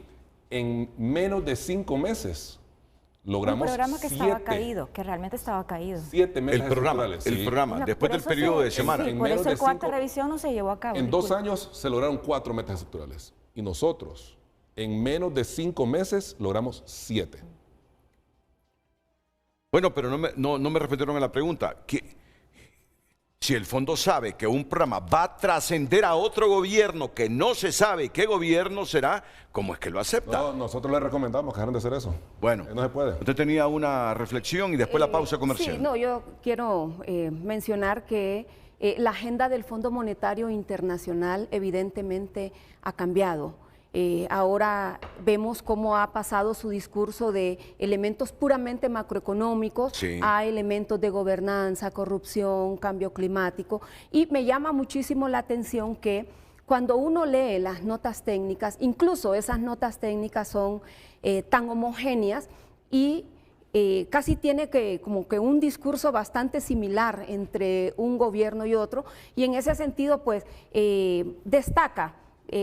Speaker 3: en menos de 5 meses logramos
Speaker 6: un programa que estaba
Speaker 3: 7
Speaker 6: caído, que realmente estaba caído.
Speaker 3: 7 meses
Speaker 2: el programa,
Speaker 3: estructurales, sí.
Speaker 6: No,
Speaker 2: después
Speaker 6: por
Speaker 2: del
Speaker 6: eso
Speaker 2: periodo de
Speaker 6: sí,
Speaker 2: semana.
Speaker 6: Sí,
Speaker 3: En
Speaker 6: por
Speaker 3: menos
Speaker 6: eso
Speaker 3: de
Speaker 6: el cuarta
Speaker 3: 5
Speaker 6: revisión no se llevó a cabo.
Speaker 3: En 2
Speaker 6: disculpe.
Speaker 3: años se lograron 4 metas estructurales. Y nosotros, en menos de 5 meses, logramos 7.
Speaker 2: Bueno, pero no me respondieron a la pregunta. Si el fondo sabe que un programa va a trascender a otro gobierno que no se sabe qué gobierno será, ¿cómo es que lo acepta?
Speaker 3: No, nosotros le recomendamos que dejen de hacer eso.
Speaker 2: Bueno,
Speaker 3: No se puede.
Speaker 2: usted tenía una reflexión y después la pausa comercial.
Speaker 5: Sí, no, yo quiero mencionar que la agenda del Fondo Monetario Internacional evidentemente ha cambiado. Ahora vemos cómo ha pasado su discurso de elementos puramente macroeconómicos a elementos de gobernanza, corrupción, cambio climático. Y me llama muchísimo la atención que cuando uno lee las notas técnicas, incluso esas notas técnicas son tan homogéneas y casi tiene como que un discurso bastante similar entre un gobierno y otro, y en ese sentido pues destaca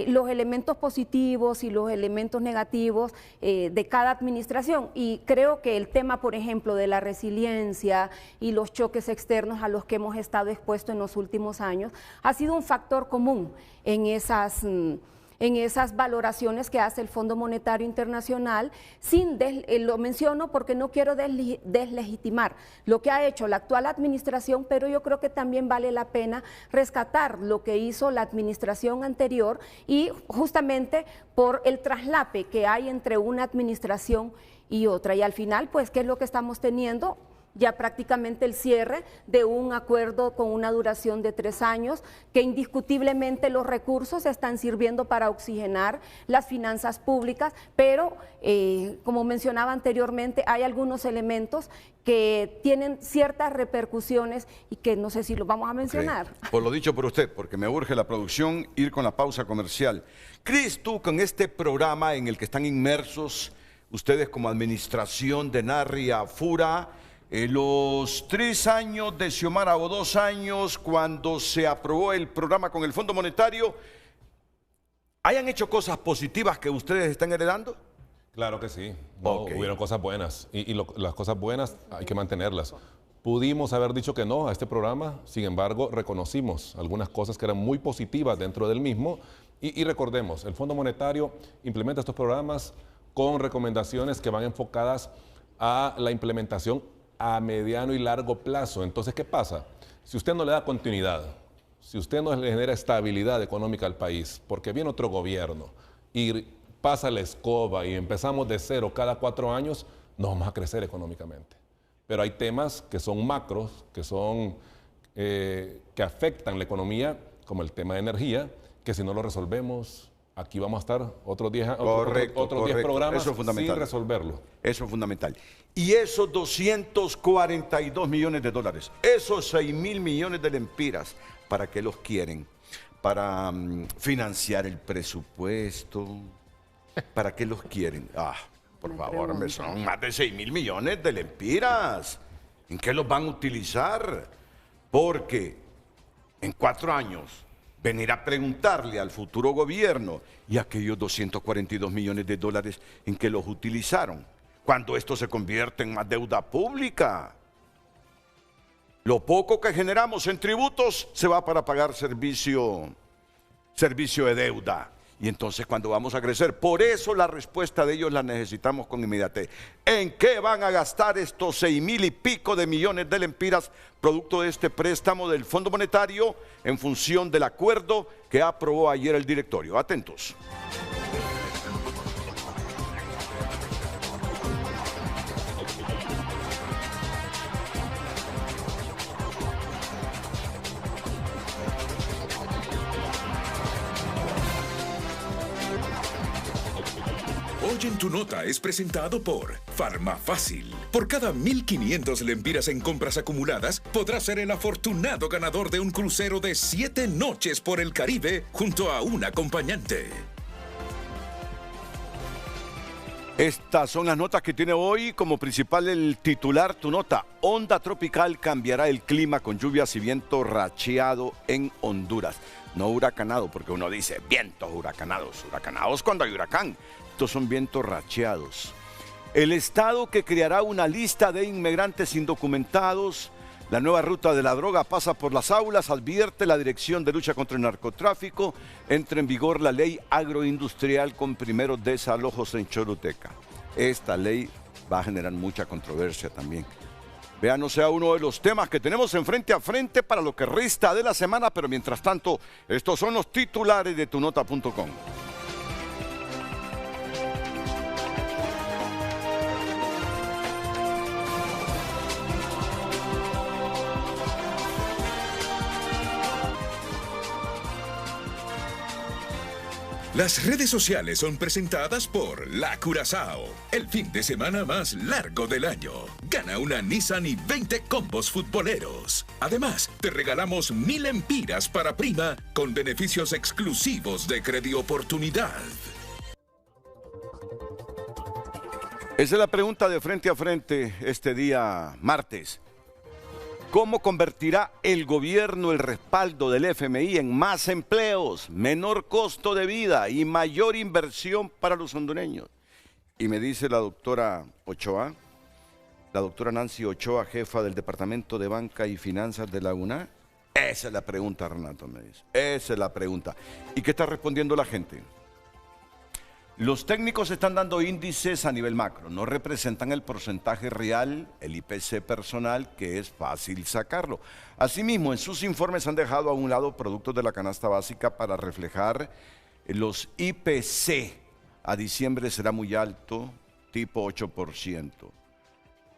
Speaker 5: los elementos positivos y los elementos negativos de cada administración. Y creo que el tema, por ejemplo, de la resiliencia y los choques externos a los que hemos estado expuestos en los últimos años, ha sido un factor común en esas valoraciones que hace el Fondo Monetario Internacional, lo menciono porque no quiero deslegitimar lo que ha hecho la actual administración, pero yo creo que también vale la pena rescatar lo que hizo la administración anterior y justamente por el traslape que hay entre una administración y otra. Y al final, pues, ¿qué es lo que estamos teniendo? Ya prácticamente el cierre de un acuerdo con una duración de 3 años, que indiscutiblemente los recursos están sirviendo para oxigenar las finanzas públicas, pero como mencionaba anteriormente, hay algunos elementos que tienen ciertas repercusiones y que no sé si lo vamos a mencionar.
Speaker 2: Por lo dicho por usted, porque me urge la producción ir con la pausa comercial. ¿Crees tú con este programa en el que están inmersos ustedes como administración de Narria Fura, los 3 años de Xiomara o 2 años cuando se aprobó el programa con el Fondo Monetario, hayan hecho cosas positivas que ustedes están heredando?
Speaker 3: Claro que sí. No, hubieron cosas buenas y las cosas buenas hay que mantenerlas. Pudimos haber dicho que no a este programa, sin embargo, reconocimos algunas cosas que eran muy positivas dentro del mismo y recordemos, el Fondo Monetario implementa estos programas con recomendaciones que van enfocadas a la implementación a mediano y largo plazo. Entonces, ¿qué pasa? Si usted no le da continuidad, si usted no le genera estabilidad económica al país, porque viene otro gobierno y pasa la escoba y empezamos de cero cada 4 años, no vamos a crecer económicamente. Pero hay temas que son macros, que afectan la economía, como el tema de energía, que si no lo resolvemos, aquí vamos a estar otros 10 programas sin resolverlo.
Speaker 2: Eso es fundamental. Y esos 242 millones de dólares, esos 6.000 millones de lempiras, ¿para qué los quieren? ¿Para financiar el presupuesto? ¿Para qué los quieren? Por favor, son más de 6.000 millones de lempiras. ¿En qué los van a utilizar? Porque en 4 años venir a preguntarle al futuro gobierno y aquellos 242 millones de dólares en que los utilizaron, cuando esto se convierte en más deuda pública. Lo poco que generamos en tributos se va para pagar servicio de deuda. Y entonces cuando vamos a crecer, por eso la respuesta de ellos la necesitamos con inmediatez. ¿En qué van a gastar estos 6.000 y pico de millones de lempiras producto de este préstamo del Fondo Monetario en función del acuerdo que aprobó ayer el directorio? Atentos.
Speaker 1: Hoy en tu nota es presentado por Farmafácil. Por cada 1.500 lempiras en compras acumuladas, podrás ser el afortunado ganador de un crucero de 7 noches por el Caribe junto a un acompañante.
Speaker 2: Estas son las notas que tiene hoy como principal el titular Tu Nota. Onda tropical cambiará el clima con lluvias y viento racheado en Honduras. No huracanado, porque uno dice vientos huracanados. Huracanados cuando hay huracán. Estos son vientos racheados. El Estado que creará una lista de inmigrantes indocumentados. La nueva ruta de la droga pasa por las aulas, advierte la Dirección de Lucha contra el Narcotráfico. Entra en vigor la ley agroindustrial con primeros desalojos en Choluteca. Esta ley va a generar mucha controversia también. Vean, no sea uno de los temas que tenemos en Frente a Frente para lo que resta de la semana, pero mientras tanto, estos son los titulares de tunota.com.
Speaker 1: Las redes sociales son presentadas por La Curazao. El fin de semana más largo del año. Gana una Nissan y 20 combos futboleros. Además, te regalamos 1.000 lempiras para prima con beneficios exclusivos de Credioportunidad.
Speaker 2: Esa es la pregunta de Frente a Frente este día martes. ¿Cómo convertirá el gobierno el respaldo del FMI en más empleos, menor costo de vida y mayor inversión para los hondureños? Y me dice la doctora Ochoa, la doctora Nancy Ochoa, jefa del Departamento de Banca y Finanzas de la UNA. Esa es la pregunta, Renato, me dice. Esa es la pregunta. ¿Y qué está respondiendo la gente? Los técnicos están dando índices a nivel macro, no representan el porcentaje real, el IPC personal, que es fácil sacarlo. Asimismo, en sus informes han dejado a un lado productos de la canasta básica para reflejar los IPC. A diciembre será muy alto, tipo 8%.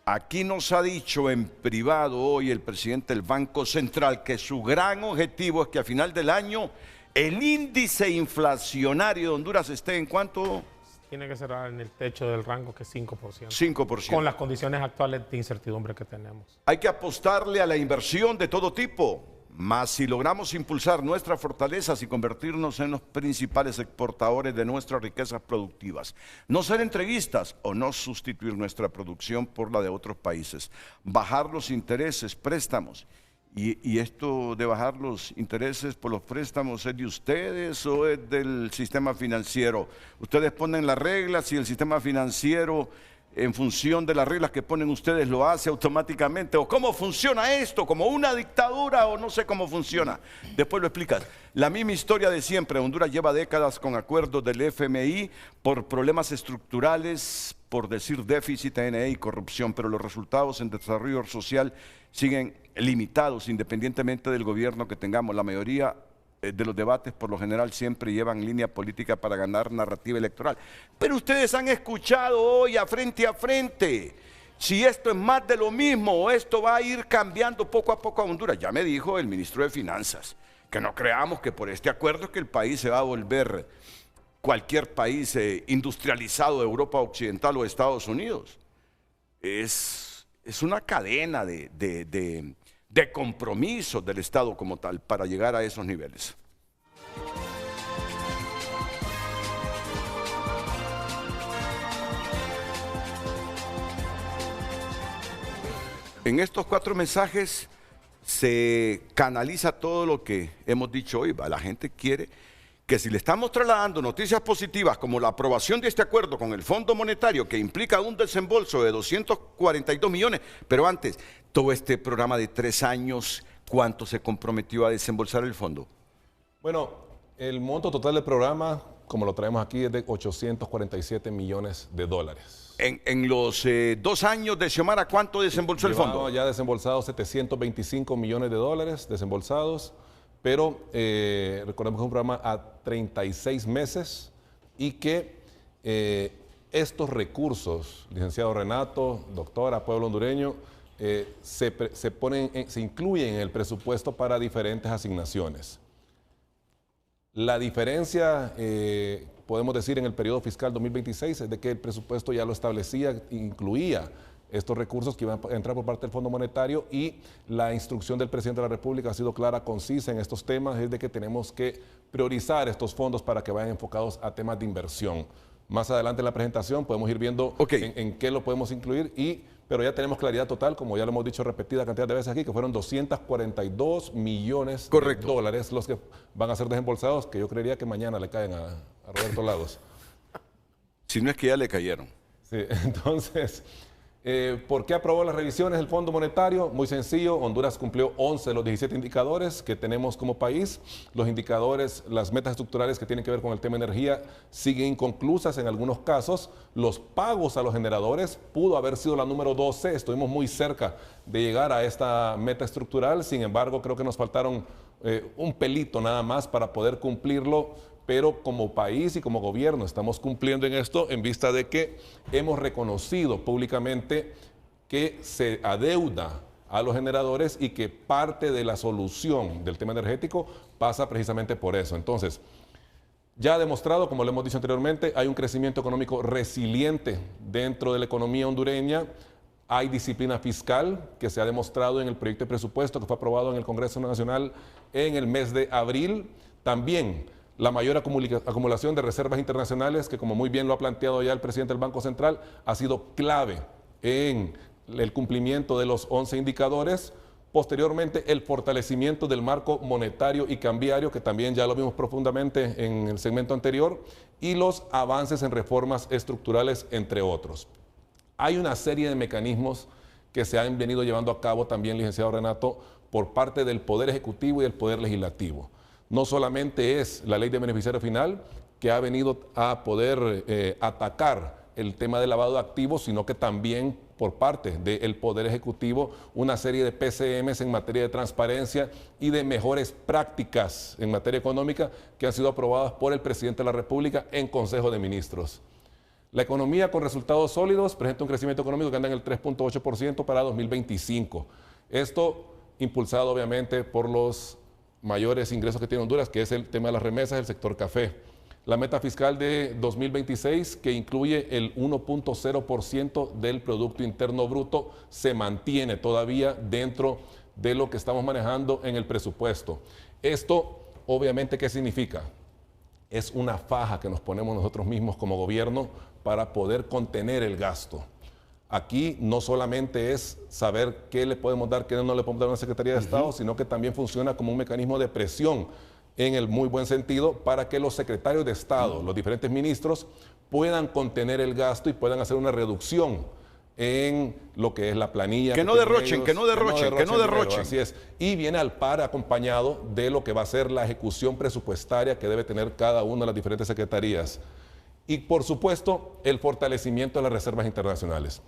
Speaker 2: Aquí nos ha dicho en privado hoy el presidente del Banco Central que su gran objetivo es que a final del año el índice inflacionario de Honduras esté en ¿cuánto?
Speaker 4: Tiene que cerrar en el techo del rango que es 5%.
Speaker 2: 5%.
Speaker 4: Con las condiciones actuales de incertidumbre que tenemos.
Speaker 2: Hay que apostarle a la inversión de todo tipo, más si logramos impulsar nuestras fortalezas y convertirnos en los principales exportadores de nuestras riquezas productivas. No ser entreguistas o no sustituir nuestra producción por la de otros países. Bajar los intereses, préstamos. ¿Y esto de bajar los intereses por los préstamos es de ustedes o es del sistema financiero? Ustedes ponen las reglas y el sistema financiero, en función de las reglas que ponen ustedes, lo hace automáticamente. ¿O cómo funciona esto? ¿Como una dictadura o no sé cómo funciona? Después lo explicas. La misma historia de siempre. Honduras lleva décadas con acuerdos del FMI por problemas estructurales, por decir déficit, TNE y corrupción, pero los resultados en desarrollo social siguen limitados independientemente del gobierno que tengamos. La mayoría de los debates por lo general siempre llevan línea política para ganar narrativa electoral. Pero ustedes han escuchado hoy a Frente si esto es más de lo mismo o esto va a ir cambiando poco a poco a Honduras. Ya me dijo el ministro de Finanzas que no creamos que por este acuerdo que el país se va a volver cualquier país industrializado de Europa Occidental o de Estados Unidos. Es una cadena de compromisos del Estado como tal para llegar a esos niveles. En estos 4 mensajes se canaliza todo lo que hemos dicho hoy. La gente quiere que si le estamos trasladando noticias positivas como la aprobación de este acuerdo con el Fondo Monetario que implica un desembolso de 242 millones, pero antes, todo este programa de 3 años, ¿cuánto se comprometió a desembolsar el fondo?
Speaker 3: Bueno, el monto total del programa como lo traemos aquí, es de 847 millones de dólares.
Speaker 2: En los 2 años de Xiomara, ¿cuánto desembolsó el fondo?
Speaker 3: Ya desembolsados 725 millones de dólares desembolsados, pero recordemos que es un programa a 36 meses y que estos recursos, licenciado Renato, doctora, pueblo hondureño, se incluyen en el presupuesto para diferentes asignaciones. La diferencia, podemos decir, en el periodo fiscal 2026 es de que el presupuesto ya lo establecía, incluía estos recursos que iban a entrar por parte del Fondo Monetario, y la instrucción del presidente de la República ha sido clara, concisa en estos temas, es de que tenemos que priorizar estos fondos para que vayan enfocados a temas de inversión. Más adelante en la presentación podemos ir viendo en qué lo podemos incluir, pero ya tenemos claridad total, como ya lo hemos dicho repetida cantidad de veces aquí, que fueron 242 millones de dólares los que van a ser desembolsados, que yo creería que mañana le caen a Roberto Lagos.
Speaker 2: Si no es que ya le cayeron.
Speaker 3: Sí, entonces, ¿por qué aprobó las revisiones del Fondo Monetario? Muy sencillo, Honduras cumplió 11 de los 17 indicadores que tenemos como país. Los indicadores, las metas estructurales que tienen que ver con el tema energía siguen inconclusas en algunos casos. Los pagos a los generadores pudo haber sido la número 12, estuvimos muy cerca de llegar a esta meta estructural, sin embargo creo que nos faltaron un pelito nada más para poder cumplirlo, pero como país y como gobierno estamos cumpliendo en esto en vista de que hemos reconocido públicamente que se adeuda a los generadores y que parte de la solución del tema energético pasa precisamente por eso. Entonces, ya demostrado, como lo hemos dicho anteriormente, hay un crecimiento económico resiliente dentro de la economía hondureña. Hay disciplina fiscal que se ha demostrado en el proyecto de presupuesto que fue aprobado en el Congreso Nacional en el mes de abril. También la mayor acumulación de reservas internacionales, que como muy bien lo ha planteado ya el presidente del Banco Central, ha sido clave en el cumplimiento de los 11 indicadores. Posteriormente, el fortalecimiento del marco monetario y cambiario, que también ya lo vimos profundamente en el segmento anterior, y los avances en reformas estructurales, entre otros. Hay una serie de mecanismos que se han venido llevando a cabo también, licenciado Renato, por parte del Poder Ejecutivo y del Poder Legislativo. No solamente es la ley de beneficiario final que ha venido a poder atacar el tema del lavado de activos, sino que también por parte del Poder Ejecutivo una serie de PCMs en materia de transparencia y de mejores prácticas en materia económica que han sido aprobadas por el presidente de la República en Consejo de Ministros. La economía con resultados sólidos presenta un crecimiento económico que anda en el 3.8% para 2025. Esto impulsado obviamente por los mayores ingresos que tiene Honduras, que es el tema de las remesas del sector café. La meta fiscal de 2026, que incluye el 1.0% del Producto Interno Bruto, se mantiene todavía dentro de lo que estamos manejando en el presupuesto. Esto, obviamente, ¿qué significa? Es una faja que nos ponemos nosotros mismos como gobierno para poder contener el gasto. Aquí no solamente es saber qué le podemos dar, qué no le podemos dar a una Secretaría de Estado, sino que también funciona como un mecanismo de presión en el muy buen sentido para que los secretarios de Estado, los diferentes ministros, puedan contener el gasto y puedan hacer una reducción en lo que es la planilla.
Speaker 2: Que no derrochen, que no derrochen.
Speaker 3: Así es. Y viene al par acompañado de lo que va a ser la ejecución presupuestaria que debe tener cada una de las diferentes secretarías. Y por supuesto, el fortalecimiento de las reservas internacionales.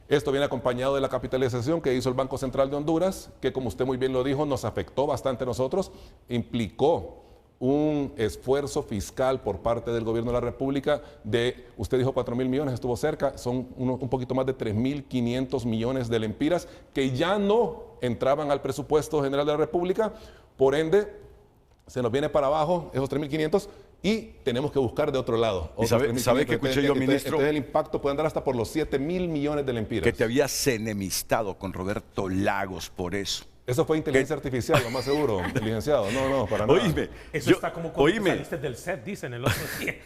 Speaker 3: Esto viene acompañado de la capitalización que hizo el Banco Central de Honduras, que como usted muy bien lo dijo, nos afectó bastante a nosotros, implicó un esfuerzo fiscal por parte del gobierno de la República de, usted dijo 4.000 millones, estuvo cerca, son un poquito más de 3.500 millones de lempiras que ya no entraban al presupuesto general de la República, por ende, se nos viene para abajo esos 3.500 y tenemos que buscar de otro lado.
Speaker 2: ¿Y sabe qué escuché yo, ministro?
Speaker 3: Entonces el impacto puede andar hasta por los 7.000 millones de lempiras.
Speaker 2: Que te habías enemistado con Roberto Lagos por eso.
Speaker 3: Eso fue inteligencia artificial, lo más seguro, licenciado. No, para nada.
Speaker 2: Oíme,
Speaker 4: eso está como cuando saliste del set, dicen el otro día.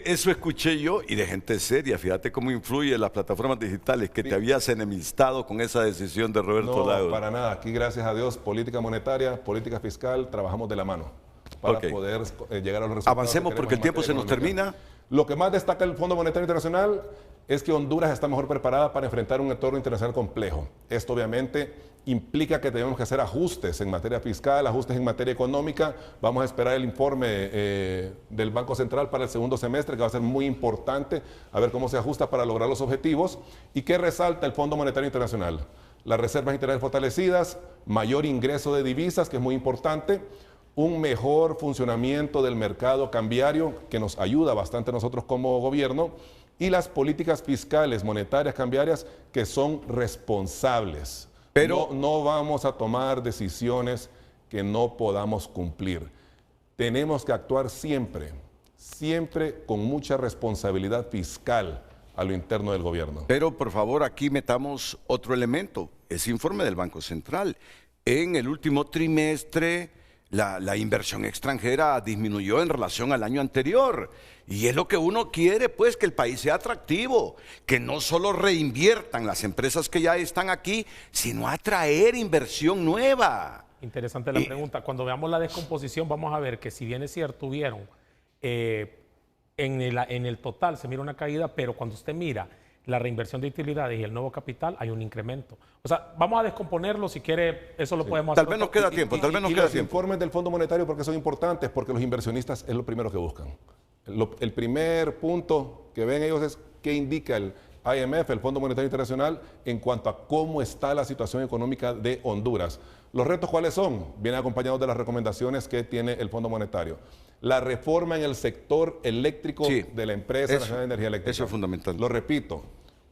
Speaker 2: Eso escuché yo y de gente seria. Fíjate cómo influye las plataformas digitales, que te habías enemistado con esa decisión de Roberto Lagos.
Speaker 3: No, para nada. Aquí, gracias a Dios, política monetaria, política fiscal, trabajamos de la mano para poder llegar a los resultados.
Speaker 2: Avancemos porque el tiempo se nos termina.
Speaker 3: Lo que más destaca el Fondo Monetario Internacional es que Honduras está mejor preparada para enfrentar un entorno internacional complejo. Esto obviamente implica que tenemos que hacer ajustes en materia fiscal, ajustes en materia económica. Vamos a esperar el informe del Banco Central para el segundo semestre, que va a ser muy importante, a ver cómo se ajusta para lograr los objetivos. ¿Y qué resalta el Fondo Monetario Internacional? Las reservas internacionales fortalecidas, mayor ingreso de divisas, que es muy importante, un mejor funcionamiento del mercado cambiario, que nos ayuda bastante a nosotros como gobierno, y las políticas fiscales, monetarias, cambiarias, que son responsables. Pero no vamos a tomar decisiones que no podamos cumplir. Tenemos que actuar siempre, siempre con mucha responsabilidad fiscal a lo interno del gobierno.
Speaker 2: Pero por favor, aquí metamos otro elemento, ese informe del Banco Central. En el último trimestre, la inversión extranjera disminuyó en relación al año anterior. Y es lo que uno quiere, pues, que el país sea atractivo, que no solo reinviertan las empresas que ya están aquí, sino atraer inversión nueva.
Speaker 4: Interesante la pregunta. Cuando veamos la descomposición, vamos a ver que si bien es cierto, hubieron en el total se mira una caída, pero cuando usted mira la reinversión de utilidades y el nuevo capital, hay un incremento. O sea, vamos a descomponerlo, si quiere, eso lo podemos hacer.
Speaker 2: Tal vez nos queda tiempo, tal vez nos queda
Speaker 3: los
Speaker 2: tiempo.
Speaker 3: Informes del Fondo Monetario, porque son importantes, porque los inversionistas es lo primero que buscan. El primer punto que ven ellos es qué indica el IMF, el Fondo Monetario Internacional, en cuanto a cómo está la situación económica de Honduras. ¿Los retos cuáles son? Vienen acompañados de las recomendaciones que tiene el Fondo Monetario. La reforma en el sector eléctrico de la empresa Nacional de Energía Eléctrica.
Speaker 2: Eso es fundamental.
Speaker 3: Lo repito,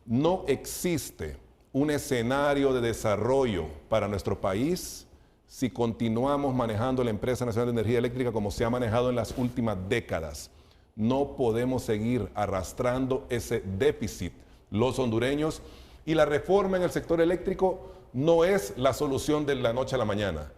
Speaker 3: no existe un escenario de desarrollo para nuestro país si continuamos manejando la empresa Nacional de Energía Eléctrica como se ha manejado en las últimas décadas. No podemos seguir arrastrando ese déficit los hondureños, y la reforma en el sector eléctrico no es la solución de la noche a la mañana.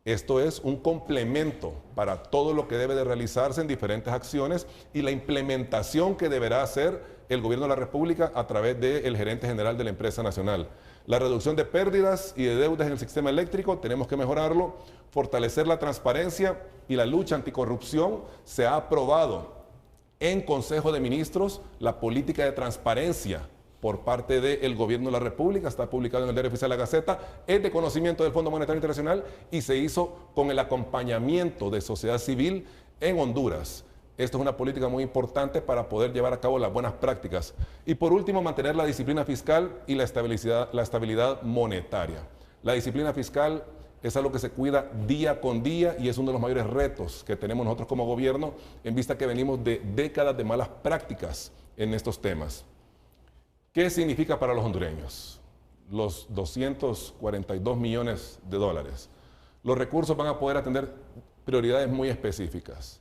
Speaker 3: Esto es un complemento para todo lo que debe de realizarse en diferentes acciones y la implementación que deberá hacer el gobierno de la República a través del gerente general de la empresa nacional. La reducción de pérdidas y de deudas en el sistema eléctrico tenemos que mejorarlo, fortalecer la transparencia y la lucha anticorrupción. Se ha aprobado en Consejo de Ministros la política de transparencia por parte del Gobierno de la República, está publicado en el Diario Oficial de la Gaceta, es de conocimiento del Fondo Monetario Internacional y se hizo con el acompañamiento de sociedad civil en Honduras. Esto es una política muy importante para poder llevar a cabo las buenas prácticas. Y por último, mantener la disciplina fiscal y la estabilidad monetaria. La disciplina fiscal es algo que se cuida día con día y es uno de los mayores retos que tenemos nosotros como gobierno, en vista que venimos de décadas de malas prácticas en estos temas. ¿Qué significa para los hondureños? Los 242 millones de dólares. Los recursos van a poder atender prioridades muy específicas.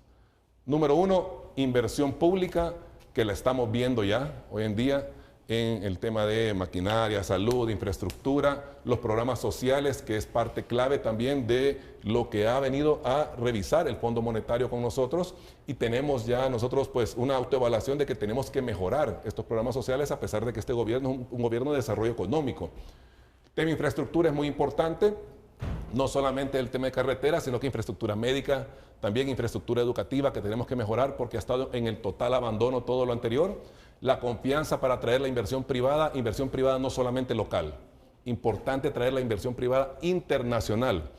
Speaker 3: Número uno, inversión pública, que la estamos viendo ya hoy en día en el tema de maquinaria, salud, infraestructura, los programas sociales, que es parte clave también de lo que ha venido a revisar el Fondo Monetario con nosotros, y tenemos ya nosotros pues una autoevaluación de que tenemos que mejorar estos programas sociales a pesar de que este gobierno es un gobierno de desarrollo económico. El tema de infraestructura es muy importante, no solamente el tema de carreteras, sino que infraestructura médica, también infraestructura educativa que tenemos que mejorar porque ha estado en el total abandono todo lo anterior. La confianza para atraer la inversión privada no solamente local, importante traer la inversión privada internacional.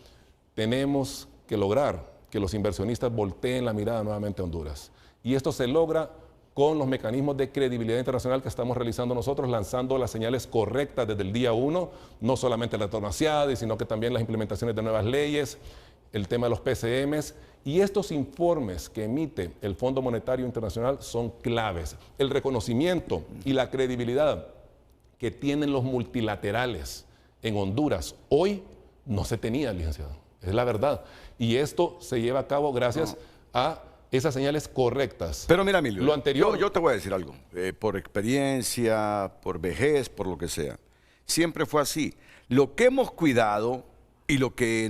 Speaker 3: Tenemos que lograr que los inversionistas volteen la mirada nuevamente a Honduras. Y esto se logra con los mecanismos de credibilidad internacional que estamos realizando nosotros, lanzando las señales correctas desde el día 1, no solamente el retorno hacia ADI, sino que también las implementaciones de nuevas leyes, el tema de los PCMs, y estos informes que emite el Fondo Monetario Internacional son claves. El reconocimiento y la credibilidad que tienen los multilaterales en Honduras hoy no se tenía, licenciado, es la verdad. Y esto se lleva a cabo gracias a esas señales correctas.
Speaker 2: Pero mira, Emilio,
Speaker 3: lo anterior,
Speaker 2: yo te voy a decir algo, por experiencia, por vejez, por lo que sea. Siempre fue así. Lo que hemos cuidado y lo que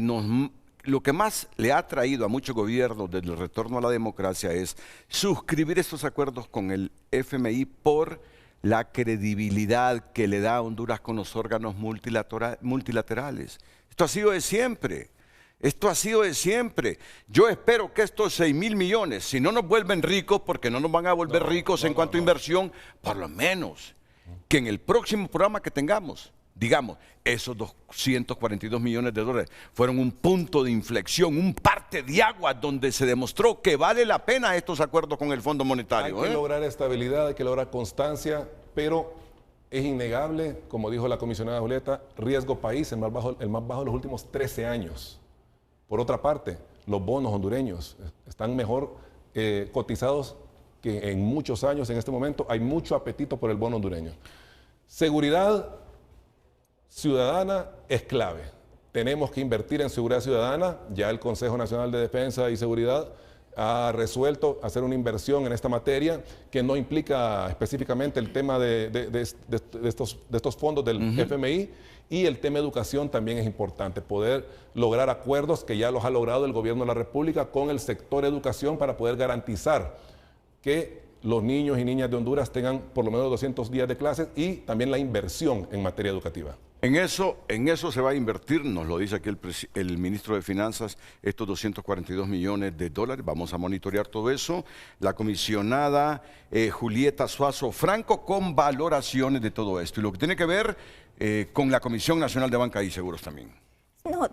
Speaker 2: más le ha traído a muchos gobiernos desde el retorno a la democracia es suscribir estos acuerdos con el FMI por la credibilidad que le da a Honduras con los órganos multilaterales. Esto ha sido de siempre. Esto ha sido de siempre. Yo espero que estos 6.000 millones, si no nos vuelven ricos, porque no nos van a volver ricos en cuanto a inversión, por lo menos que en el próximo programa que tengamos, digamos, esos 242 millones de dólares fueron un punto de inflexión, un parte de agua donde se demostró que vale la pena estos acuerdos con el Fondo Monetario.
Speaker 3: Hay que lograr estabilidad, hay que lograr constancia, pero es innegable, como dijo la comisionada Julieta, riesgo país, el más bajo de los últimos 13 años. Por otra parte, los bonos hondureños están mejor cotizados que en muchos años. En este momento hay mucho apetito por el bono hondureño. Seguridad ciudadana es clave. Tenemos que invertir en seguridad ciudadana. Ya el Consejo Nacional de Defensa y Seguridad ha resuelto hacer una inversión en esta materia que no implica específicamente el tema de estos fondos del FMI, y el tema educación también es importante, poder lograr acuerdos que ya los ha logrado el gobierno de la República con el sector educación para poder garantizar que los niños y niñas de Honduras tengan por lo menos 200 días de clases, y también la inversión en materia educativa.
Speaker 2: En eso se va a invertir, nos lo dice aquí el ministro de Finanzas, estos 242 millones de dólares. Vamos a monitorear todo eso. La comisionada Julieta Suazo Franco con valoraciones de todo esto. Y lo que tiene que ver con la Comisión Nacional de Banca y Seguros también.
Speaker 6: No,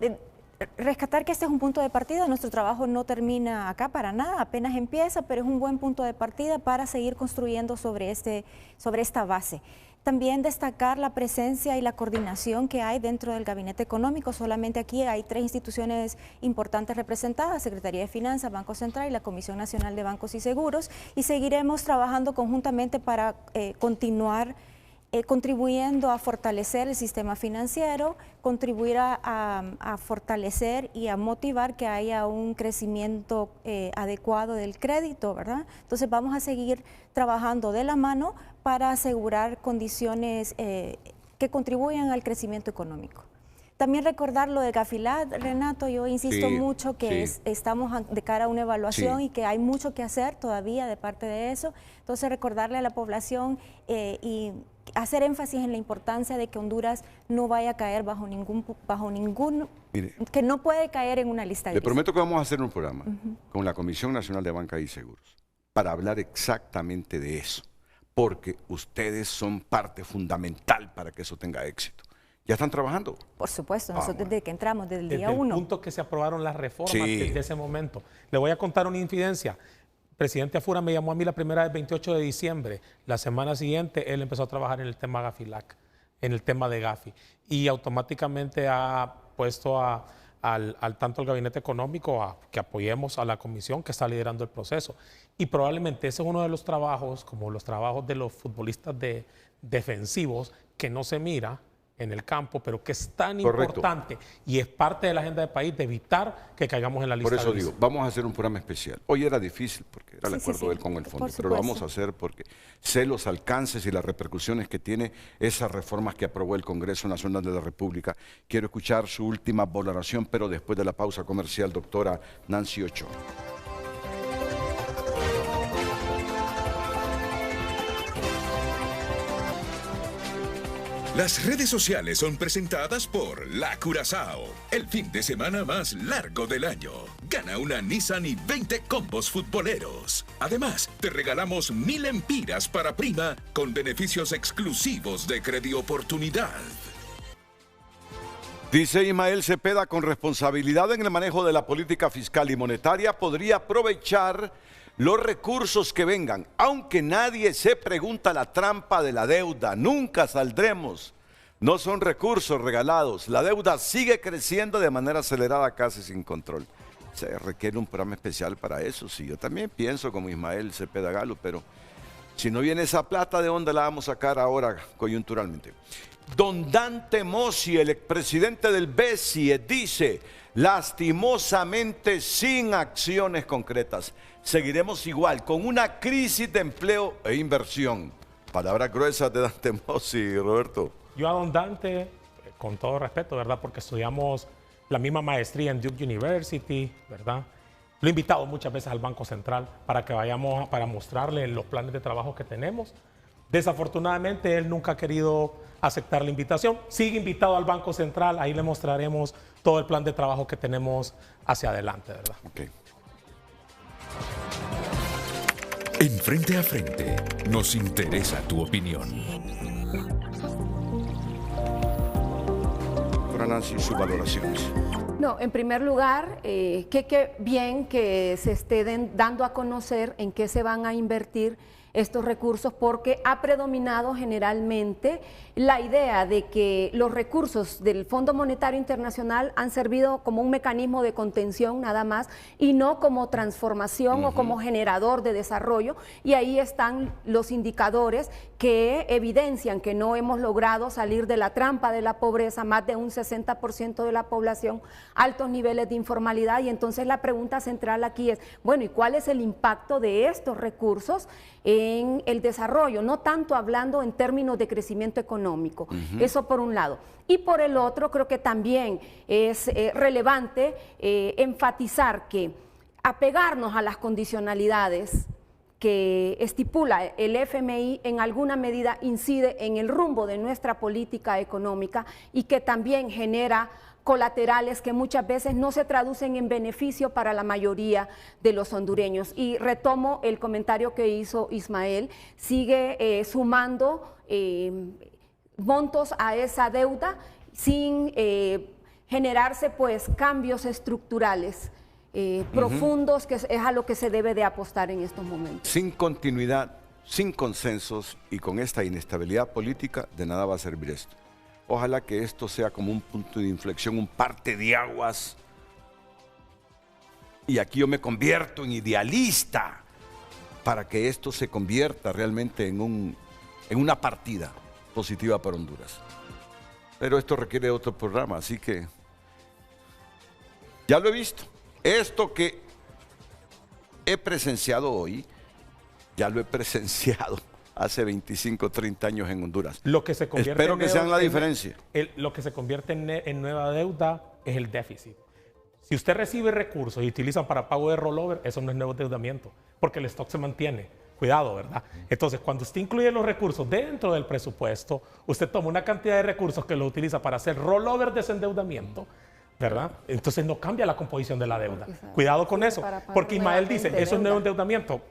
Speaker 6: rescatar que este es un punto de partida. Nuestro trabajo no termina acá para nada, apenas empieza, pero es un buen punto de partida para seguir construyendo sobre esta base. También destacar la presencia y la coordinación que hay dentro del Gabinete Económico. Solamente aquí hay 3 instituciones importantes representadas: Secretaría de Finanzas, Banco Central y la Comisión Nacional de Bancos y Seguros, y seguiremos trabajando conjuntamente para continuar contribuyendo a fortalecer el sistema financiero, contribuir a fortalecer y a motivar que haya un crecimiento adecuado del crédito, ¿verdad? Entonces vamos a seguir trabajando de la mano para asegurar condiciones que contribuyan al crecimiento económico. También recordar lo de Gafilat, Renato, yo insisto mucho que estamos de cara a una evaluación y que hay mucho que hacer todavía de parte de eso. Entonces recordarle a la población y hacer énfasis en la importancia de que Honduras no vaya a caer bajo ningún Mire, que no puede caer en una lista de
Speaker 2: Le prometo que vamos a hacer un programa con la Comisión Nacional de Banca y Seguros para hablar exactamente de eso, porque ustedes son parte fundamental para que eso tenga éxito. ¿Ya están trabajando?
Speaker 6: Por supuesto, nosotros desde que entramos, desde el día 1.
Speaker 4: Desde el punto que se aprobaron las reformas, desde ese momento. Le voy a contar una infidencia. El presidente Afura me llamó a mí la primera vez, 28 de diciembre. La semana siguiente, él empezó a trabajar en el tema Gafilac, en el tema de Gafi. Y automáticamente ha puesto tanto al Gabinete Económico que apoyemos a la comisión que está liderando el proceso. Y probablemente ese es uno de los trabajos, como los trabajos de los futbolistas defensivos, que no se mira en el campo, pero que es tan importante y es parte de la agenda del país de evitar que caigamos en la lista.
Speaker 2: Por eso digo, vamos a hacer un programa especial. Hoy era difícil porque era el acuerdo de él con el fondo, pero lo vamos a hacer porque sé los alcances y las repercusiones que tiene esas reformas que aprobó el Congreso Nacional de la República. Quiero escuchar su última valoración, pero después de la pausa comercial, doctora Nancy Ochoa.
Speaker 1: Las redes sociales son presentadas por La Curazao, el fin de semana más largo del año. Gana una Nissan y 20 combos futboleros. Además, te regalamos 1000 empiras para prima con beneficios exclusivos de Credioportunidad.
Speaker 2: Dice Ismael Cepeda, con responsabilidad en el manejo de la política fiscal y monetaria, podría aprovechar los recursos que vengan, aunque nadie se pregunta la trampa de la deuda. Nunca saldremos. No son recursos regalados. La deuda sigue creciendo de manera acelerada, casi sin control. Se requiere un programa especial para eso. Sí, yo también pienso como Ismael Cepeda Galo, pero si no viene esa plata, ¿de dónde la vamos a sacar ahora coyunturalmente? Don Dante Mossi, el expresidente del BESIE, dice: lastimosamente sin acciones concretas, seguiremos igual, con una crisis de empleo e inversión. Palabras gruesas de Dante Mossi, Roberto.
Speaker 4: Yo a don Dante, con todo respeto, ¿verdad? Porque estudiamos la misma maestría en Duke University, ¿verdad? Lo he invitado muchas veces al Banco Central para que vayamos, para mostrarle los planes de trabajo que tenemos. Desafortunadamente, él nunca ha querido aceptar la invitación. Sigue invitado al Banco Central, ahí le mostraremos todo el plan de trabajo que tenemos hacia adelante, ¿verdad?
Speaker 2: Okay.
Speaker 1: En Frente a Frente nos interesa tu opinión.
Speaker 2: Doctora Nancy, sus valoraciones.
Speaker 5: No, en primer lugar, qué bien que se esté dando a conocer en qué se van a invertir estos recursos, porque ha predominado generalmente la idea de que los recursos del Fondo Monetario Internacional han servido como un mecanismo de contención nada más y no como transformación o como generador de desarrollo, y ahí están los indicadores que evidencian que no hemos logrado salir de la trampa de la pobreza, más de un 60% de la población, altos niveles de informalidad, y entonces la pregunta central aquí es, bueno, ¿y cuál es el impacto de estos recursos en el desarrollo? No tanto hablando en términos de crecimiento económico, eso por un lado. Y por el otro, creo que también es relevante enfatizar que apegarnos a las condicionalidades que estipula el FMI en alguna medida incide en el rumbo de nuestra política económica y que también genera colaterales que muchas veces no se traducen en beneficio para la mayoría de los hondureños. Y retomo el comentario que hizo Ismael, sigue sumando montos a esa deuda sin generarse pues cambios estructurales profundos, que es a lo que se debe de apostar en estos momentos.
Speaker 2: Sin continuidad, sin consensos y con esta inestabilidad política, de nada va a servir esto. Ojalá que esto sea como un punto de inflexión, un parte de aguas. Y aquí yo me convierto en idealista para que esto se convierta realmente en una partida positiva para Honduras. Pero esto requiere otro programa, así que ya lo he visto. Esto que he presenciado hoy, ya lo he presenciado hace 25, 30 años en Honduras.
Speaker 4: Lo que se convierte
Speaker 2: Espero que sean la diferencia.
Speaker 4: Lo que se convierte en nueva deuda es el déficit. Si usted recibe recursos y utilizan para pago de rollover, eso no es nuevo endeudamiento, porque el stock se mantiene. Cuidado, ¿verdad? Entonces, cuando usted incluye los recursos dentro del presupuesto, usted toma una cantidad de recursos que lo utiliza para hacer rollover de ese endeudamiento, ¿verdad? Entonces no cambia la composición de la deuda. Cuidado con eso, porque Ismael dice, eso es nuevo endeudamiento.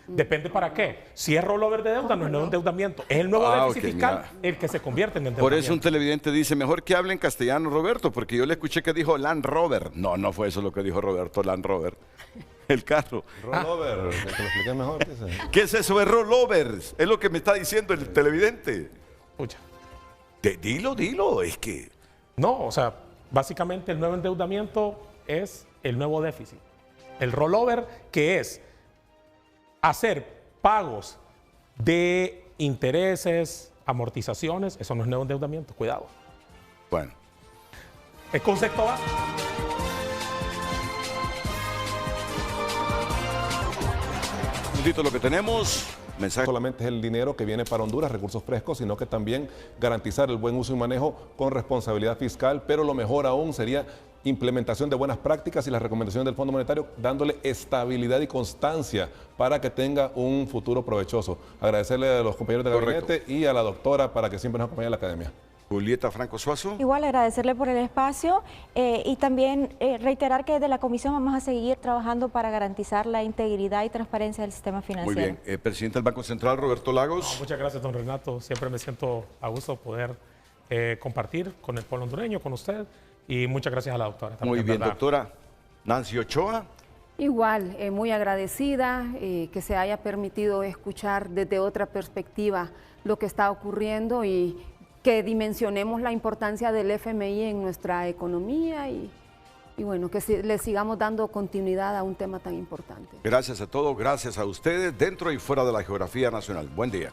Speaker 4: Depende para qué. Si es rollover de deuda, no es nuevo endeudamiento. Es el nuevo déficit fiscal el que se convierte en endeudamiento.
Speaker 2: Por eso un televidente dice, mejor que hable en castellano, Roberto, porque yo le escuché que dijo Land Rover. No, no fue eso lo que dijo Roberto, Land Rover. El carro.
Speaker 3: Rollover, que te lo expliqué mejor.
Speaker 2: ¿Qué es eso de rollovers? Es lo que me está diciendo el televidente.
Speaker 4: Pucha.
Speaker 2: Dilo, es que...
Speaker 4: No, o sea, básicamente el nuevo endeudamiento es el nuevo déficit. El rollover, que es hacer pagos de intereses, amortizaciones, eso no es nuevo endeudamiento, cuidado.
Speaker 2: Bueno.
Speaker 4: El concepto básico.
Speaker 2: Lo que tenemos, mensaje.
Speaker 3: Solamente es el dinero que viene para Honduras, recursos frescos, sino que también garantizar el buen uso y manejo con responsabilidad fiscal, pero lo mejor aún sería implementación de buenas prácticas y las recomendaciones del Fondo Monetario, dándole estabilidad y constancia para que tenga un futuro provechoso. Agradecerle a los compañeros del gabinete y a la doctora para que siempre nos acompañe a la academia.
Speaker 2: Julieta Franco Suazo.
Speaker 6: Igual agradecerle por el espacio y también reiterar que desde la comisión vamos a seguir trabajando para garantizar la integridad y transparencia del sistema financiero.
Speaker 2: Muy bien. Presidente del Banco Central, Roberto Lagos.
Speaker 4: Muchas gracias, don Renato. Siempre me siento a gusto poder compartir con el pueblo hondureño, con usted, y muchas gracias a la doctora. También,
Speaker 2: muy bien,
Speaker 4: ¿verdad?
Speaker 2: doctora. Nancy Ochoa.
Speaker 5: Igual, muy agradecida que se haya permitido escuchar desde otra perspectiva lo que está ocurriendo y que dimensionemos la importancia del FMI en nuestra economía y bueno, que le sigamos dando continuidad a un tema tan importante.
Speaker 2: Gracias a todos, gracias a ustedes, dentro y fuera de la geografía nacional. Buen día.